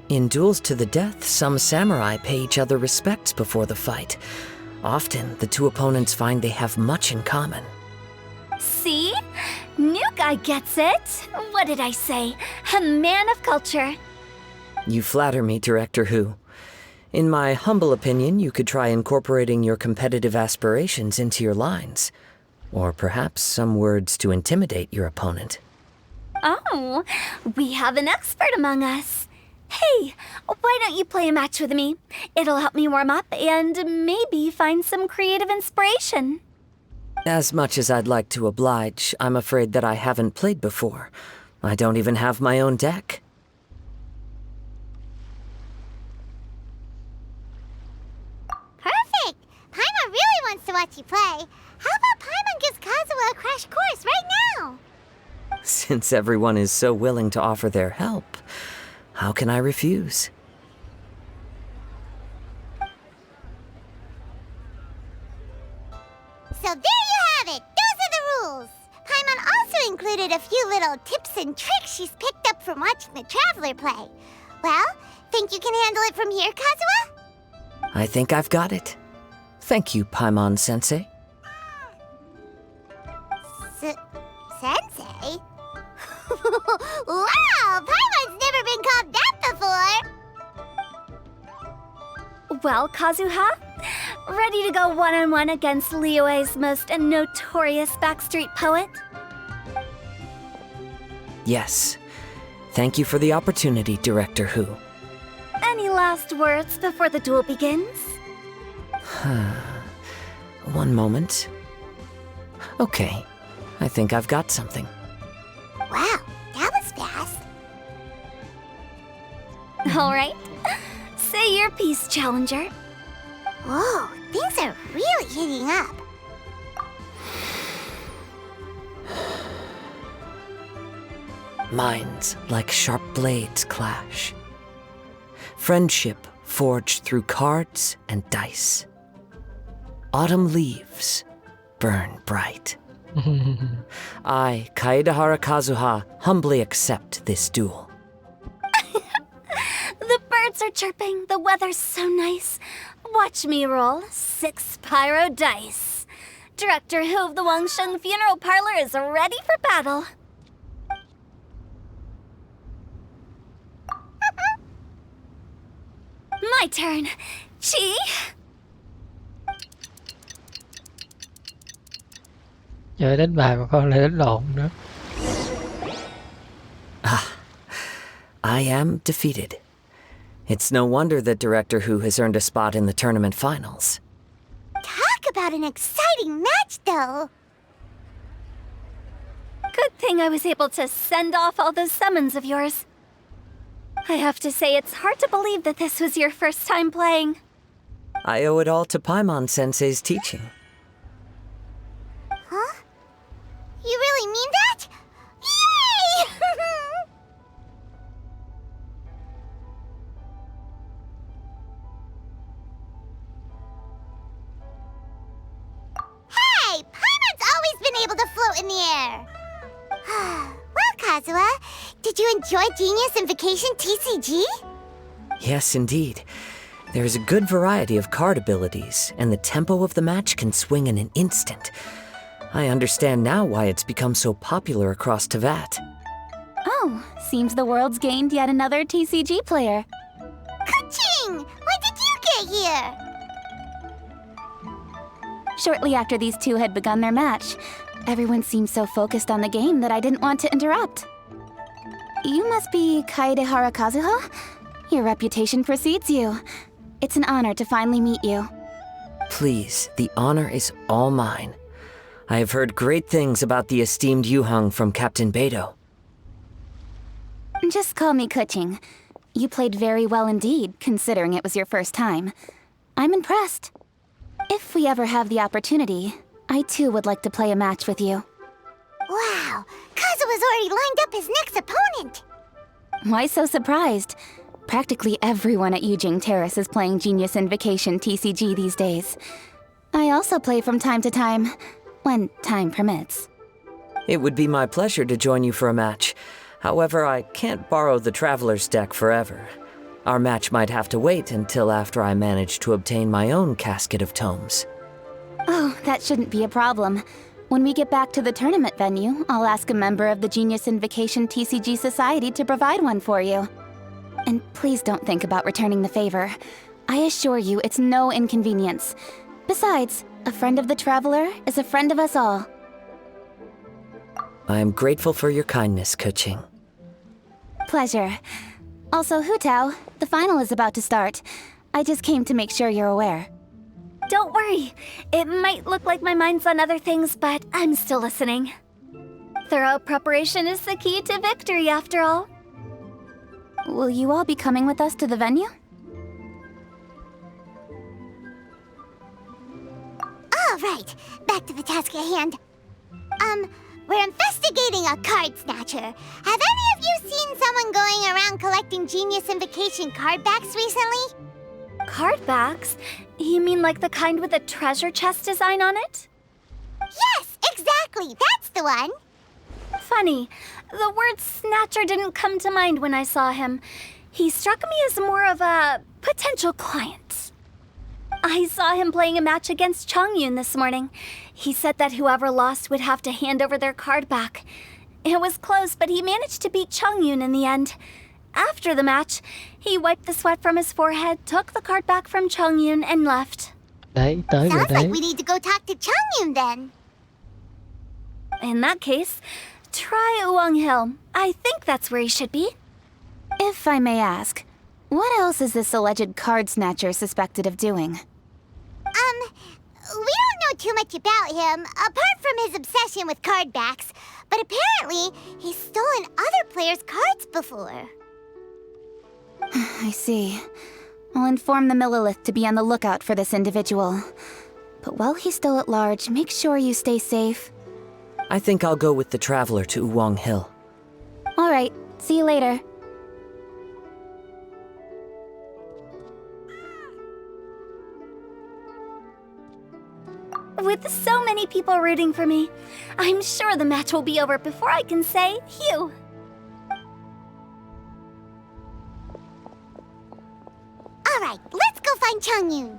In duels to the death, some samurai pay each other respects before the fight. Often, the two opponents find they have much in common. See? New guy gets it. What did I say? A man of culture. You flatter me, Director Hu. In my humble opinion, you could try incorporating your competitive aspirations into your lines. Or perhaps some words to intimidate your opponent. Oh, we have an expert among us. Hey, why don't you play a match with me? It'll help me warm up and maybe find some creative inspiration. As much as I'd like to oblige, I'm afraid that I haven't played before. I don't even have my own deck. Perfect! Paimon really wants to watch you play. How about Paimon gives Kazuha a crash course right now? Since everyone is so willing to offer their help, how can I refuse? So there you have it! Those are the rules! Paimon also included a few little tips and tricks she's picked up from watching the Traveler play. Well, think you can handle it from here, Kazuha? I think I've got it. Thank you, Paimon-sensei. Sensei? Wow! Paimon's never been called that before! Well, Kazuha, ready to go one-on-one against Liyue's most notorious backstreet poet? Yes. Thank you for the opportunity, Director Hu. Any last words before the duel begins? One moment. Okay, I think I've got something. Wow, that was fast. All right. Say your piece, Challenger. Whoa, things are really heating up. Minds like sharp blades clash. Friendship forged through cards and dice. Autumn leaves burn bright. I, Kaedahara Kazuha, humbly accept this duel. The birds are chirping, the weather's so nice. Watch me roll 6 pyro dice. Director Hu of the Wangsheng Funeral Parlor is ready for battle. My turn. Chi? Chơi đánh bài mà con lại đánh lộn nữa. I am defeated. It's no wonder that Director Hu has earned a spot in the tournament finals. Talk about an exciting match, though. Good thing I was able to send off all those summons of yours. I have to say, it's hard to believe that this was your first time playing. I owe it all to Paimon-sensei's teaching. Huh? You really mean that? Yay! Hey! Paimon's always been able to float in the air! Well, Kazuha, did you enjoy Genius Invocation TCG? Yes, indeed. There is a good variety of card abilities, and the tempo of the match can swing in an instant. I understand now why it's become so popular across Teyvat. Oh, seems the world's gained yet another TCG player. Ka-ching! When did you get here? Shortly after these two had begun their match, everyone seemed so focused on the game that I didn't want to interrupt. You must be Kaedehara Kazuha? Your reputation precedes you. It's an honor to finally meet you. Please, the honor is all mine. I have heard great things about the esteemed Yuheng from Captain Beidou. Just call me Kuching. You played very well indeed, considering it was your first time. I'm impressed. If we ever have the opportunity, I too would like to play a match with you. Wow, Kazuha's already lined up his next opponent. Why so surprised? Practically everyone at Yujing Terrace is playing Genius Invocation TCG these days. I also play from time to time, when time permits. It would be my pleasure to join you for a match. However, I can't borrow the Traveler's deck forever. Our match might have to wait until after I manage to obtain my own casket of tomes. Oh, that shouldn't be a problem. When we get back to the tournament venue, I'll ask a member of the Genius Invocation TCG Society to provide one for you. And please don't think about returning the favor. I assure you it's no inconvenience. Besides, a friend of the Traveler is a friend of us all. I am grateful for your kindness, Keqing. Pleasure. Also, Hu Tao, the final is about to start. I just came to make sure you're aware. Don't worry. It might look like my mind's on other things, but I'm still listening. Thorough preparation is the key to victory, after all. Will you all be coming with us to the venue? All right, back to the task at hand. We're investigating a card snatcher. Have any of you seen someone going around collecting Genius Invocation card backs recently? Card backs? You mean like the kind with a treasure chest design on it? Yes, exactly. That's the one. Funny. The word snatcher didn't come to mind when I saw him. He struck me as more of a potential client. I saw him playing a match against Chongyun this morning. He said that whoever lost would have to hand over their card back. It was close, but he managed to beat Chongyun in the end. After the match, he wiped the sweat from his forehead, took the card back from Chongyun, and left. Đấy, tới rồi Sounds đấy. like we need to go talk to Chongyun then. In that case, try Uwang Hill. I think that's where he should be. If I may ask, what else is this alleged card snatcher suspected of doing? We don't know too much about him, apart from his obsession with card backs. But apparently, he's stolen other players' cards before. I see. I'll inform the Millilith to be on the lookout for this individual. But while he's still at large, make sure you stay safe. I think I'll go with the Traveler to Uwang Hill. All right, see you later. With so many people rooting for me, I'm sure the match will be over before I can say phew. All right, let's go find Chongyun.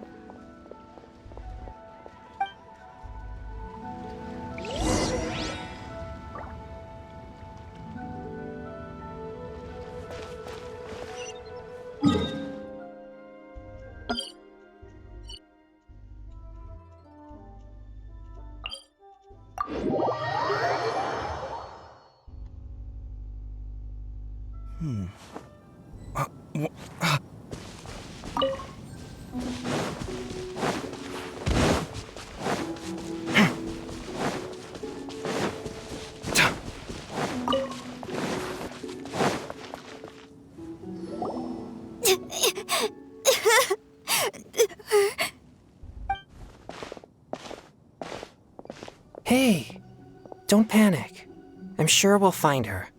Hey, don't panic. I'm sure we'll find her.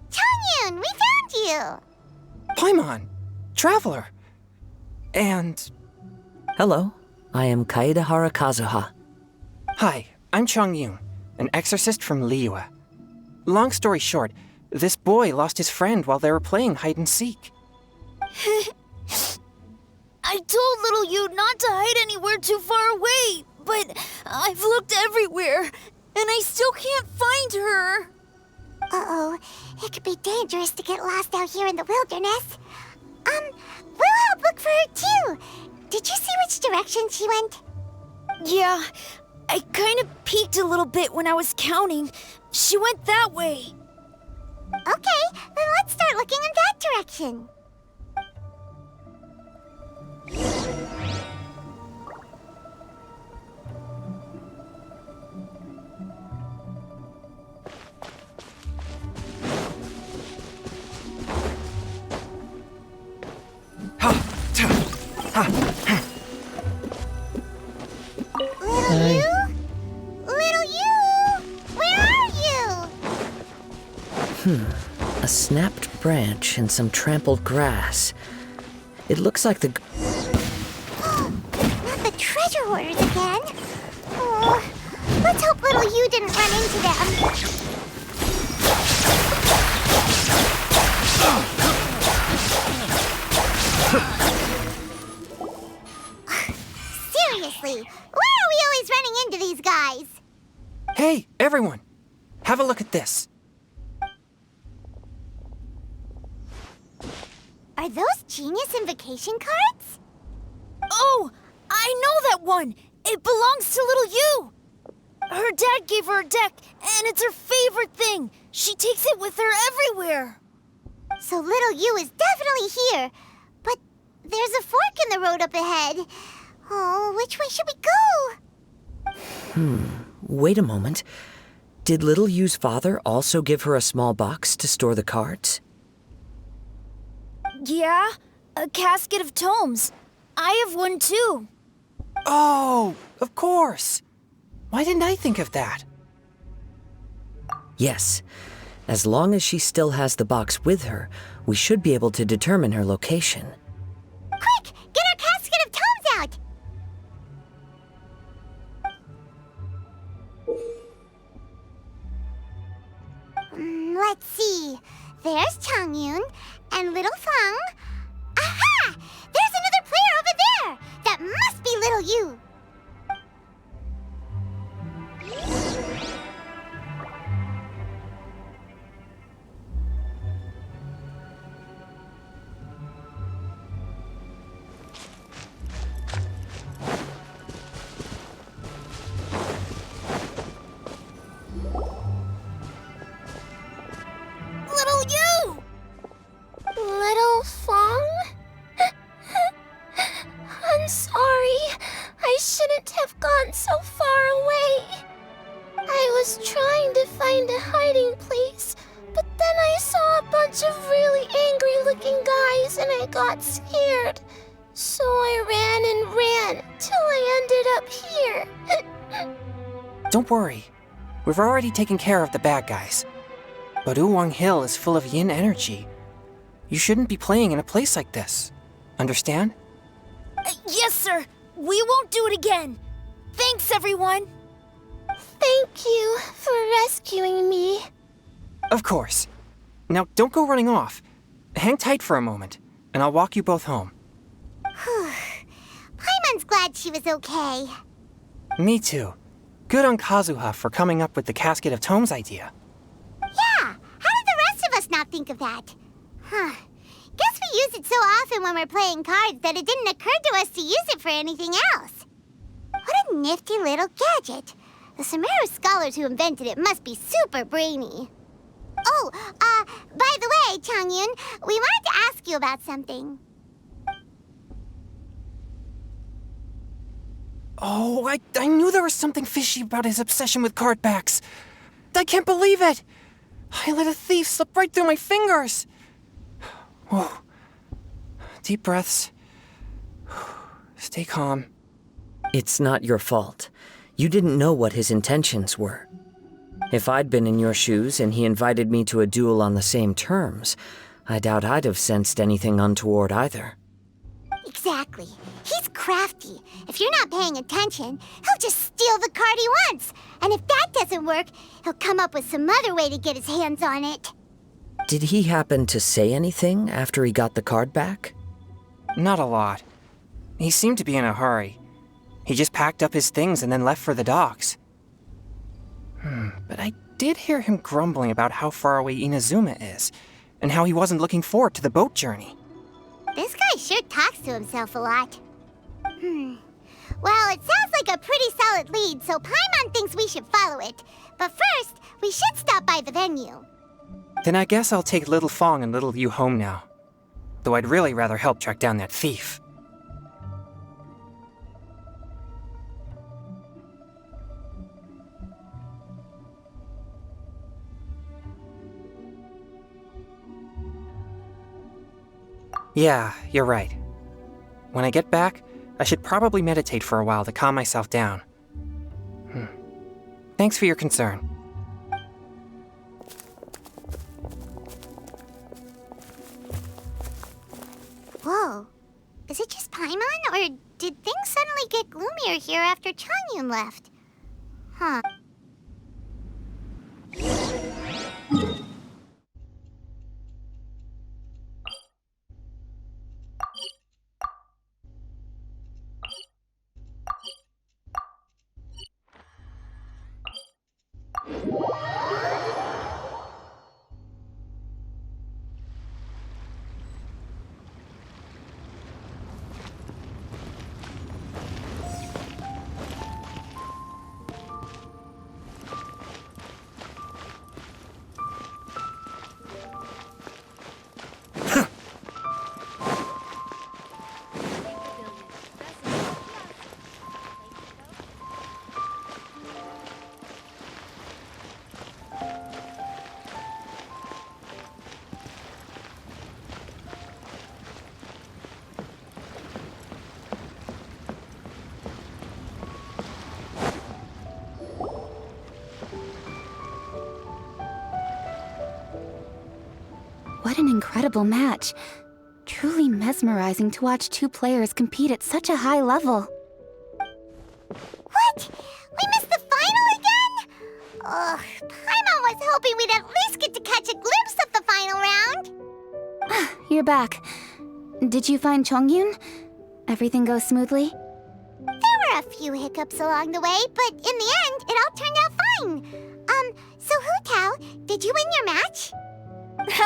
Chongyun, we found you! Paimon, Traveler, and... Hello, I am Kaedahara Kazuha. Hi, I'm Chongyun, an exorcist from Liyue. Long story short, this boy lost his friend while they were playing hide-and-seek. I told little you not to hide anywhere too far away, but I've looked everywhere, and I still can't find her. Uh-oh, it could be dangerous to get lost out here in the wilderness. We'll help look for her too. Did you see which direction she went? Yeah, I kind of peeked a little bit when I was counting. She went that way. Okay, then let's start looking in that direction. Đây. Little you! Where are you? A snapped branch and some trampled grass. It looks like the... Not the treasure hoarders again. Oh, let's hope little you didn't run into them. Seriously, why are we always running into these guys? Hey, everyone! Have a look at this. Are those genius invocation cards? Oh, I know that one! It belongs to little you! Her dad gave her a deck, and it's her favorite thing. She takes it with her everywhere. So little you is definitely here. But there's a fork in the road up ahead. Oh, which way should we go? Wait a moment. Did Little Yu's father also give her a small box to store the cards? Yeah, a casket of tomes. I have one too. Oh, of course. Why didn't I think of that? Yes. As long as she still has the box with her, we should be able to determine her location. Quick, get our casket of tomes out! Let's see. There's Changyun and little Feng. Aha! There's another player over there! That must be little you! Little you! Little Fong? I'm sorry. I shouldn't have gone so far away. I was trying to find a hiding place, but then I saw a bunch of really angry-looking guys and I got scared. So I ran and ran till I ended up here. Don't worry. We've already taken care of the bad guys. But Uwang Hill is full of yin energy. You shouldn't be playing in a place like this. Understand? Yes, sir. We won't do it again. Thanks, everyone. Thank you for rescuing me. Of course. Now, don't go running off. Hang tight for a moment, and I'll walk you both home. Paimon's glad she was okay. Me too. Good on Kazuha for coming up with the Casket of Tomes idea. Yeah, how did the rest of us not think of that? Guess we use it so often when we're playing cards that it didn't occur to us to use it for anything else. What a nifty little gadget. The Sumeru scholars who invented it must be super brainy. Oh, by the way, Changyun, we wanted to ask you about something. Oh, I knew there was something fishy about his obsession with card backs. I can't believe it! I let a thief slip right through my fingers! Whoa. Deep breaths. Stay calm. It's not your fault. You didn't know what his intentions were. If I'd been in your shoes and he invited me to a duel on the same terms, I doubt I'd have sensed anything untoward either. Exactly. He's crafty. If you're not paying attention, he'll just steal the card he wants. And if that doesn't work, he'll come up with some other way to get his hands on it. Did he happen to say anything after he got the card back? Not a lot. He seemed to be in a hurry. He just packed up his things and then left for the docks. But I did hear him grumbling about how far away Inazuma is, and how he wasn't looking forward to the boat journey. This guy sure talks to himself a lot. Well, it sounds like a pretty solid lead, so Paimon thinks we should follow it. But first, we should stop by the venue. Then I guess I'll take Little Fong and Little Yu home now. Though I'd really rather help track down that thief. Yeah, you're right. When I get back, I should probably meditate for a while to calm myself down. Thanks for your concern. Is it just Paimon, or did things suddenly get gloomier here after Changyun left? Huh. What an incredible match. Truly mesmerizing to watch two players compete at such a high level. What? We missed the final again? Ugh, Paimon was hoping we'd at least get to catch a glimpse of the final round. You're back. Did you find Chongyun? Everything go smoothly? There were a few hiccups along the way, but in the end, it all turned out fine. So Hu Tao, did you win your match?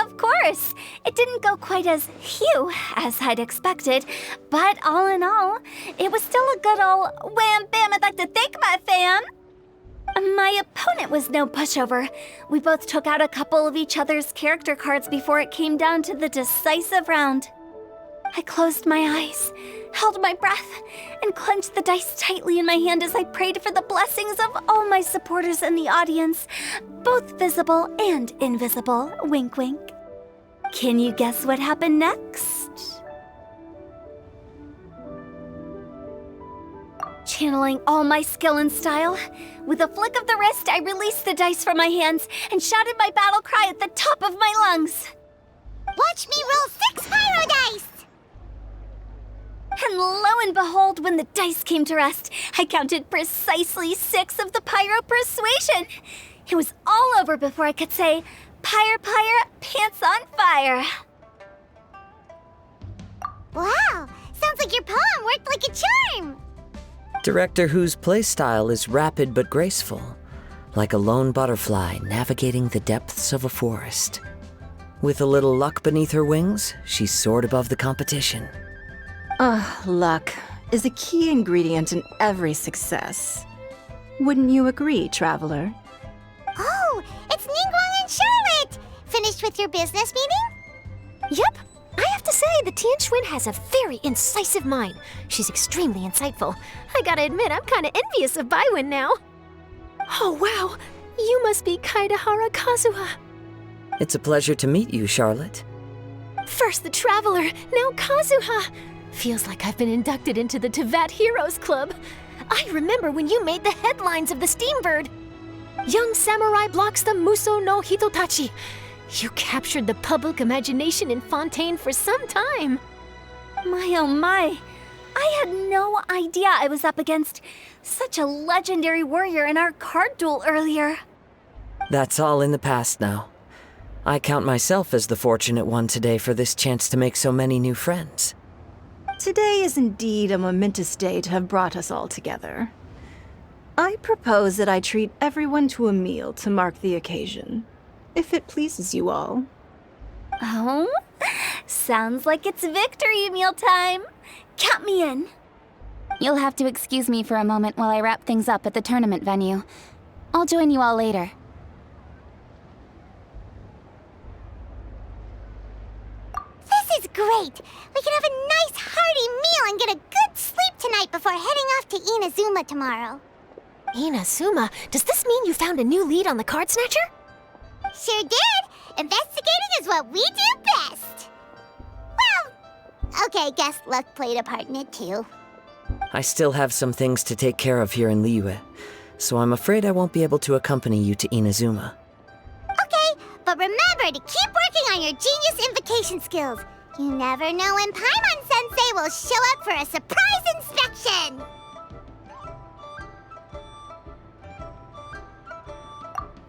Of course! It didn't go quite as phew as I'd expected, but all in all, it was still a good old wham bam I'd like to thank my fam! My opponent was no pushover. We both took out a couple of each other's character cards before it came down to the decisive round. I closed my eyes, held my breath, and clenched the dice tightly in my hand as I prayed for the blessings of all my supporters in the audience, both visible and invisible, wink wink. Can you guess what happened next? Channeling all my skill and style, with a flick of the wrist, I released the dice from my hands and shouted my battle cry at the top of my lungs. Watch me roll 6 pyro dice! And lo and behold, when the dice came to rest, I counted precisely 6 of the pyro persuasion. It was all over before I could say, Pyre, pants on fire. Wow, sounds like your poem worked like a charm. Director Who's playstyle is rapid but graceful, like a lone butterfly navigating the depths of a forest. With a little luck beneath her wings, she soared above the competition. Luck is a key ingredient in every success. Wouldn't you agree, Traveler? Oh, it's Ningguang and Charlotte! Finished with your business meeting? Yep. I have to say, the Tian Xuan has a very incisive mind. She's extremely insightful. I gotta admit, I'm kinda envious of Baiwen now. Oh, wow. You must be Kaidahara Kazuha. It's a pleasure to meet you, Charlotte. First the Traveler, now Kazuha. Feels like I've been inducted into the Tevat Heroes Club. I remember when you made the headlines of the Steambird. Young samurai blocks the Muso no Hitotachi. You captured the public imagination in Fontaine for some time. My oh my, I had no idea I was up against such a legendary warrior in our card duel earlier. That's all in the past now. I count myself as the fortunate one today for this chance to make so many new friends. Today is indeed a momentous day to have brought us all together. I propose that I treat everyone to a meal to mark the occasion, if it pleases you all. Oh, sounds like it's victory meal time. Count me in. You'll have to excuse me for a moment while I wrap things up at the tournament venue. I'll join you all later. This is great! We can have a nice hearty meal and get a good sleep tonight before heading off to Inazuma tomorrow. Inazuma? Does this mean you found a new lead on the Card Snatcher? Sure did! Investigating is what we do best! Well, okay, guess luck played a part in it too. I still have some things to take care of here in Liyue, so I'm afraid I won't be able to accompany you to Inazuma. Okay, but remember to keep working on your genius invocation skills. You never know when Paimon Sensei someday will show up for a surprise inspection!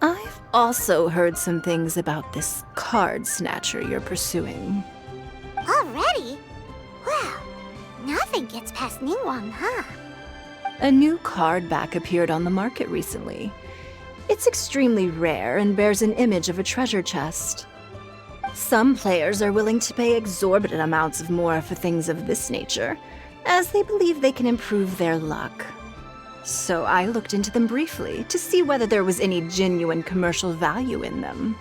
I've also heard some things about this card snatcher you're pursuing. Already? Wow, nothing gets past Ningguang, huh? A new card back appeared on the market recently. It's extremely rare and bears an image of a treasure chest. Some players are willing to pay exorbitant amounts of more for things of this nature, as they believe they can improve their luck. So I looked into them briefly to see whether there was any genuine commercial value in them.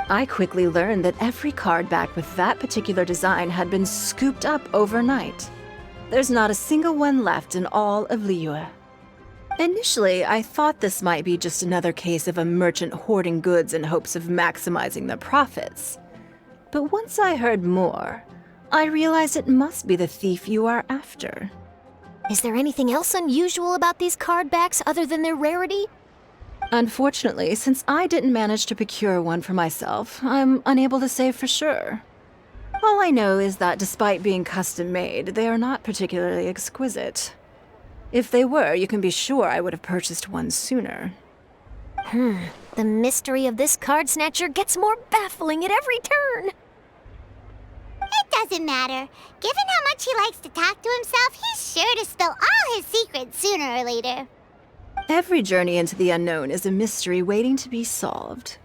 I quickly learned that every card back with that particular design had been scooped up overnight. There's not a single one left in all of Liyue. Initially, I thought this might be just another case of a merchant hoarding goods in hopes of maximizing their profits. But once I heard more, I realized it must be the thief you are after. Is there anything else unusual about these card backs other than their rarity? Unfortunately, since I didn't manage to procure one for myself, I'm unable to say for sure. All I know is that despite being custom-made, they are not particularly exquisite. If they were, you can be sure I would have purchased one sooner. The mystery of this card snatcher gets more baffling at every turn. It doesn't matter. Given how much he likes to talk to himself, he's sure to spill all his secrets sooner or later. Every journey into the unknown is a mystery waiting to be solved.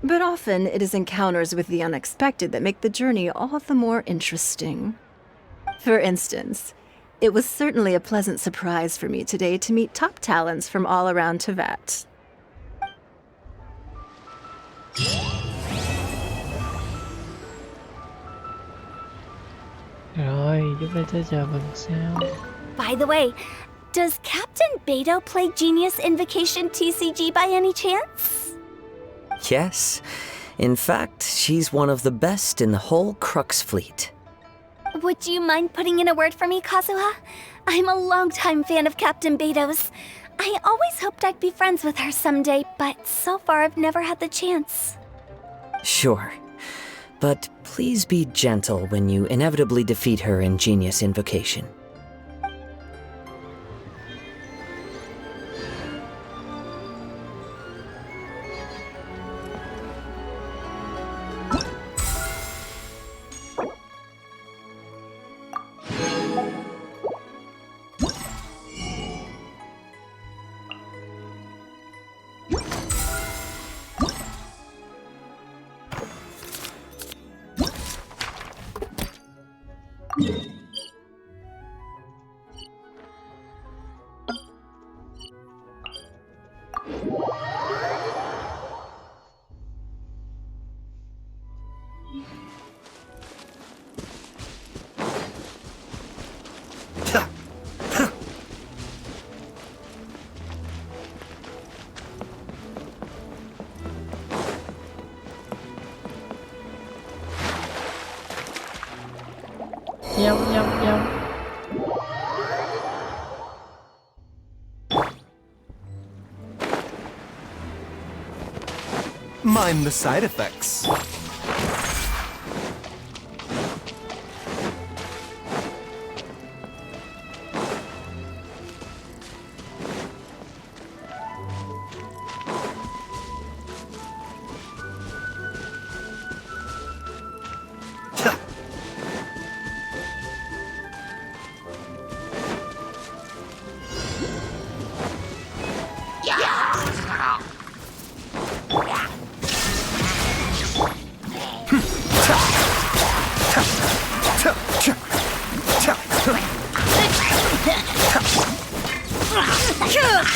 But often it is encounters with the unexpected that make the journey all the more interesting. For instance, it was certainly a pleasant surprise for me today to meet top talents from all around Teyvat. Rồi, chúng ta sẽ chờ phần sau. By the way, does Captain Beto play Genius Invocation TCG by any chance? Yes. In fact, she's one of the best in the whole Crux fleet. Would you mind putting in a word for me, Kazuha? I'm a longtime fan of Captain Beto's. I always hoped I'd be friends with her someday, but so far I've never had the chance. Sure. But please be gentle when you inevitably defeat her in Genius Invocation. Nhâm nhâm nhâm. Mind the side effects.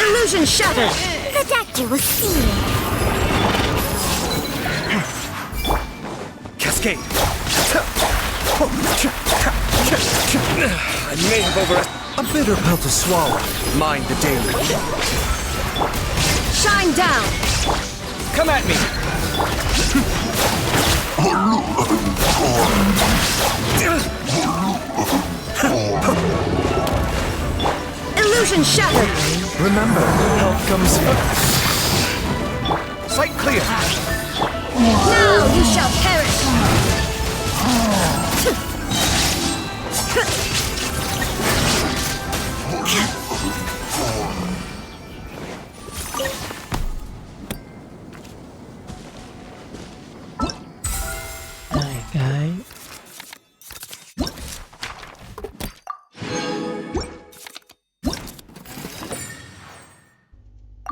Illusion shattered! The doctor was seeing. Cascade. I may have overestimated. A bitter pill to swallow. Mind the daily. Shine down! Come at me. Illusion shattered! Remember, health comes first. Sight clear. Now you shall perish!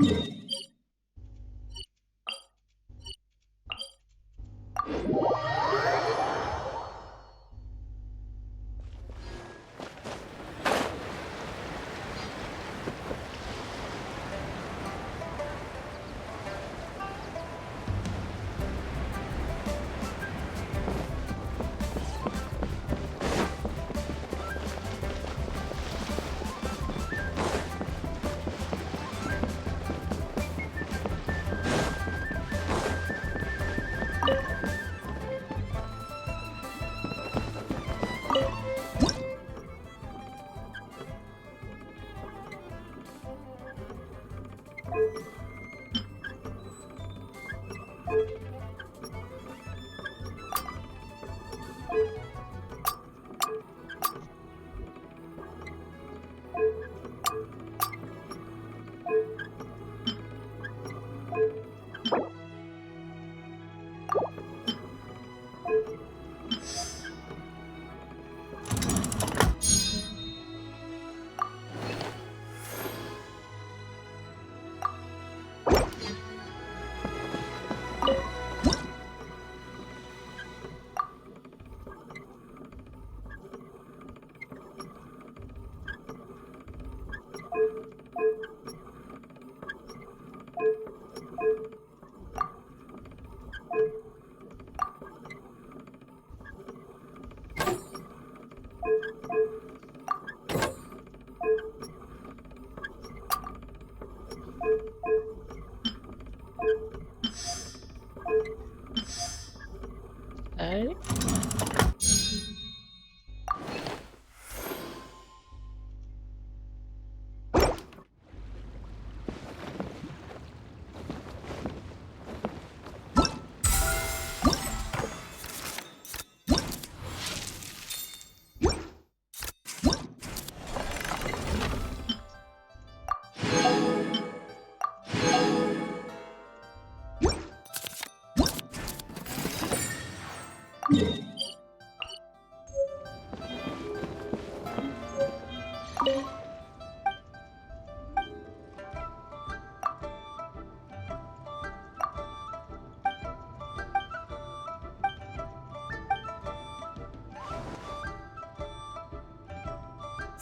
Đấy.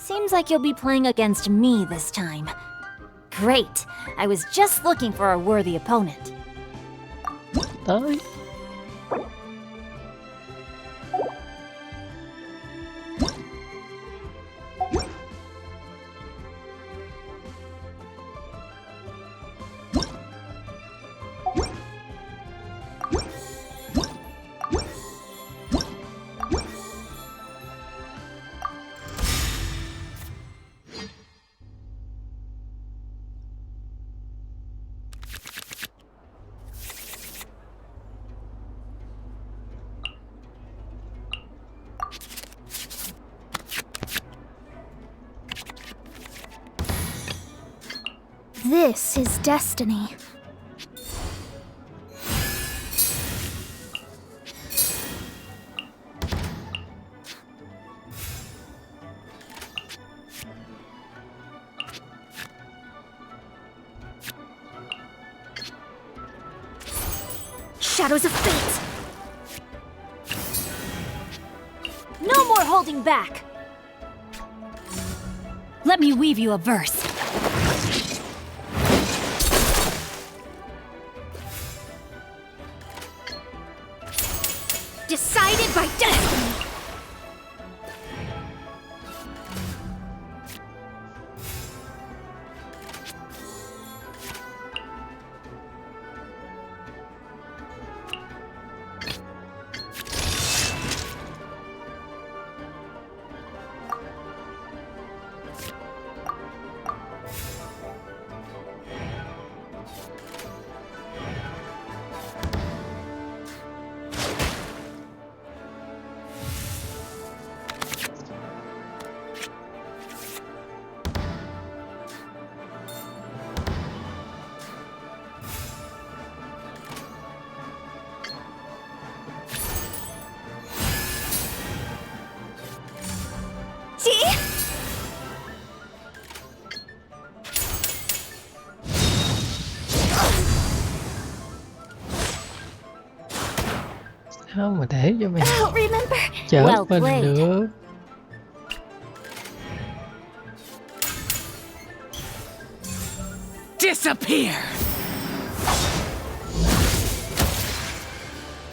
Seems like you'll be playing against me this time. Great! I was just looking for a worthy opponent. Tới. This is destiny. Shadows of fate! No more holding back! Let me weave you a verse. Decided by destiny! See? Không mà để cho mày Oh, remember? chở Well mình played. được. Disappear!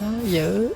Đó, giữ.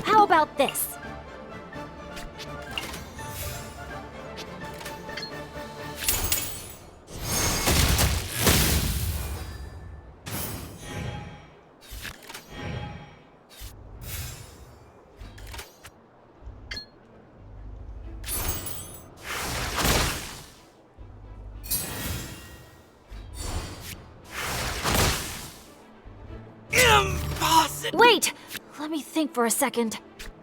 How about this? Impossible! Wait! Let me think for a second.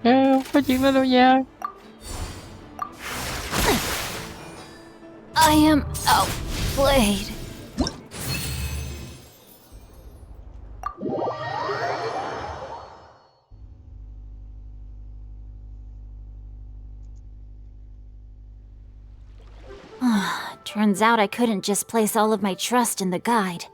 Không có chuyện đó đâu nha. I am outplayed. Turns out I couldn't just place all of my trust in the guide.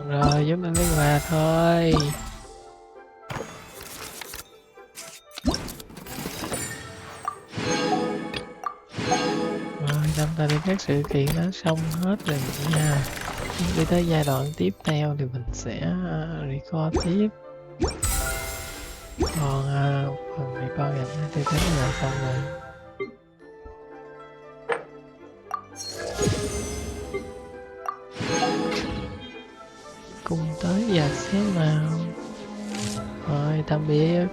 Rồi chúng ta lấy quà thôi. Rồi chúng ta đi các sự kiện đã xong hết rồi nha. Đi tới giai đoạn tiếp theo thì mình sẽ record tiếp. Còn phần record gần thì tính là xong rồi. Cùng tới và xếp vào. Rồi tạm biệt.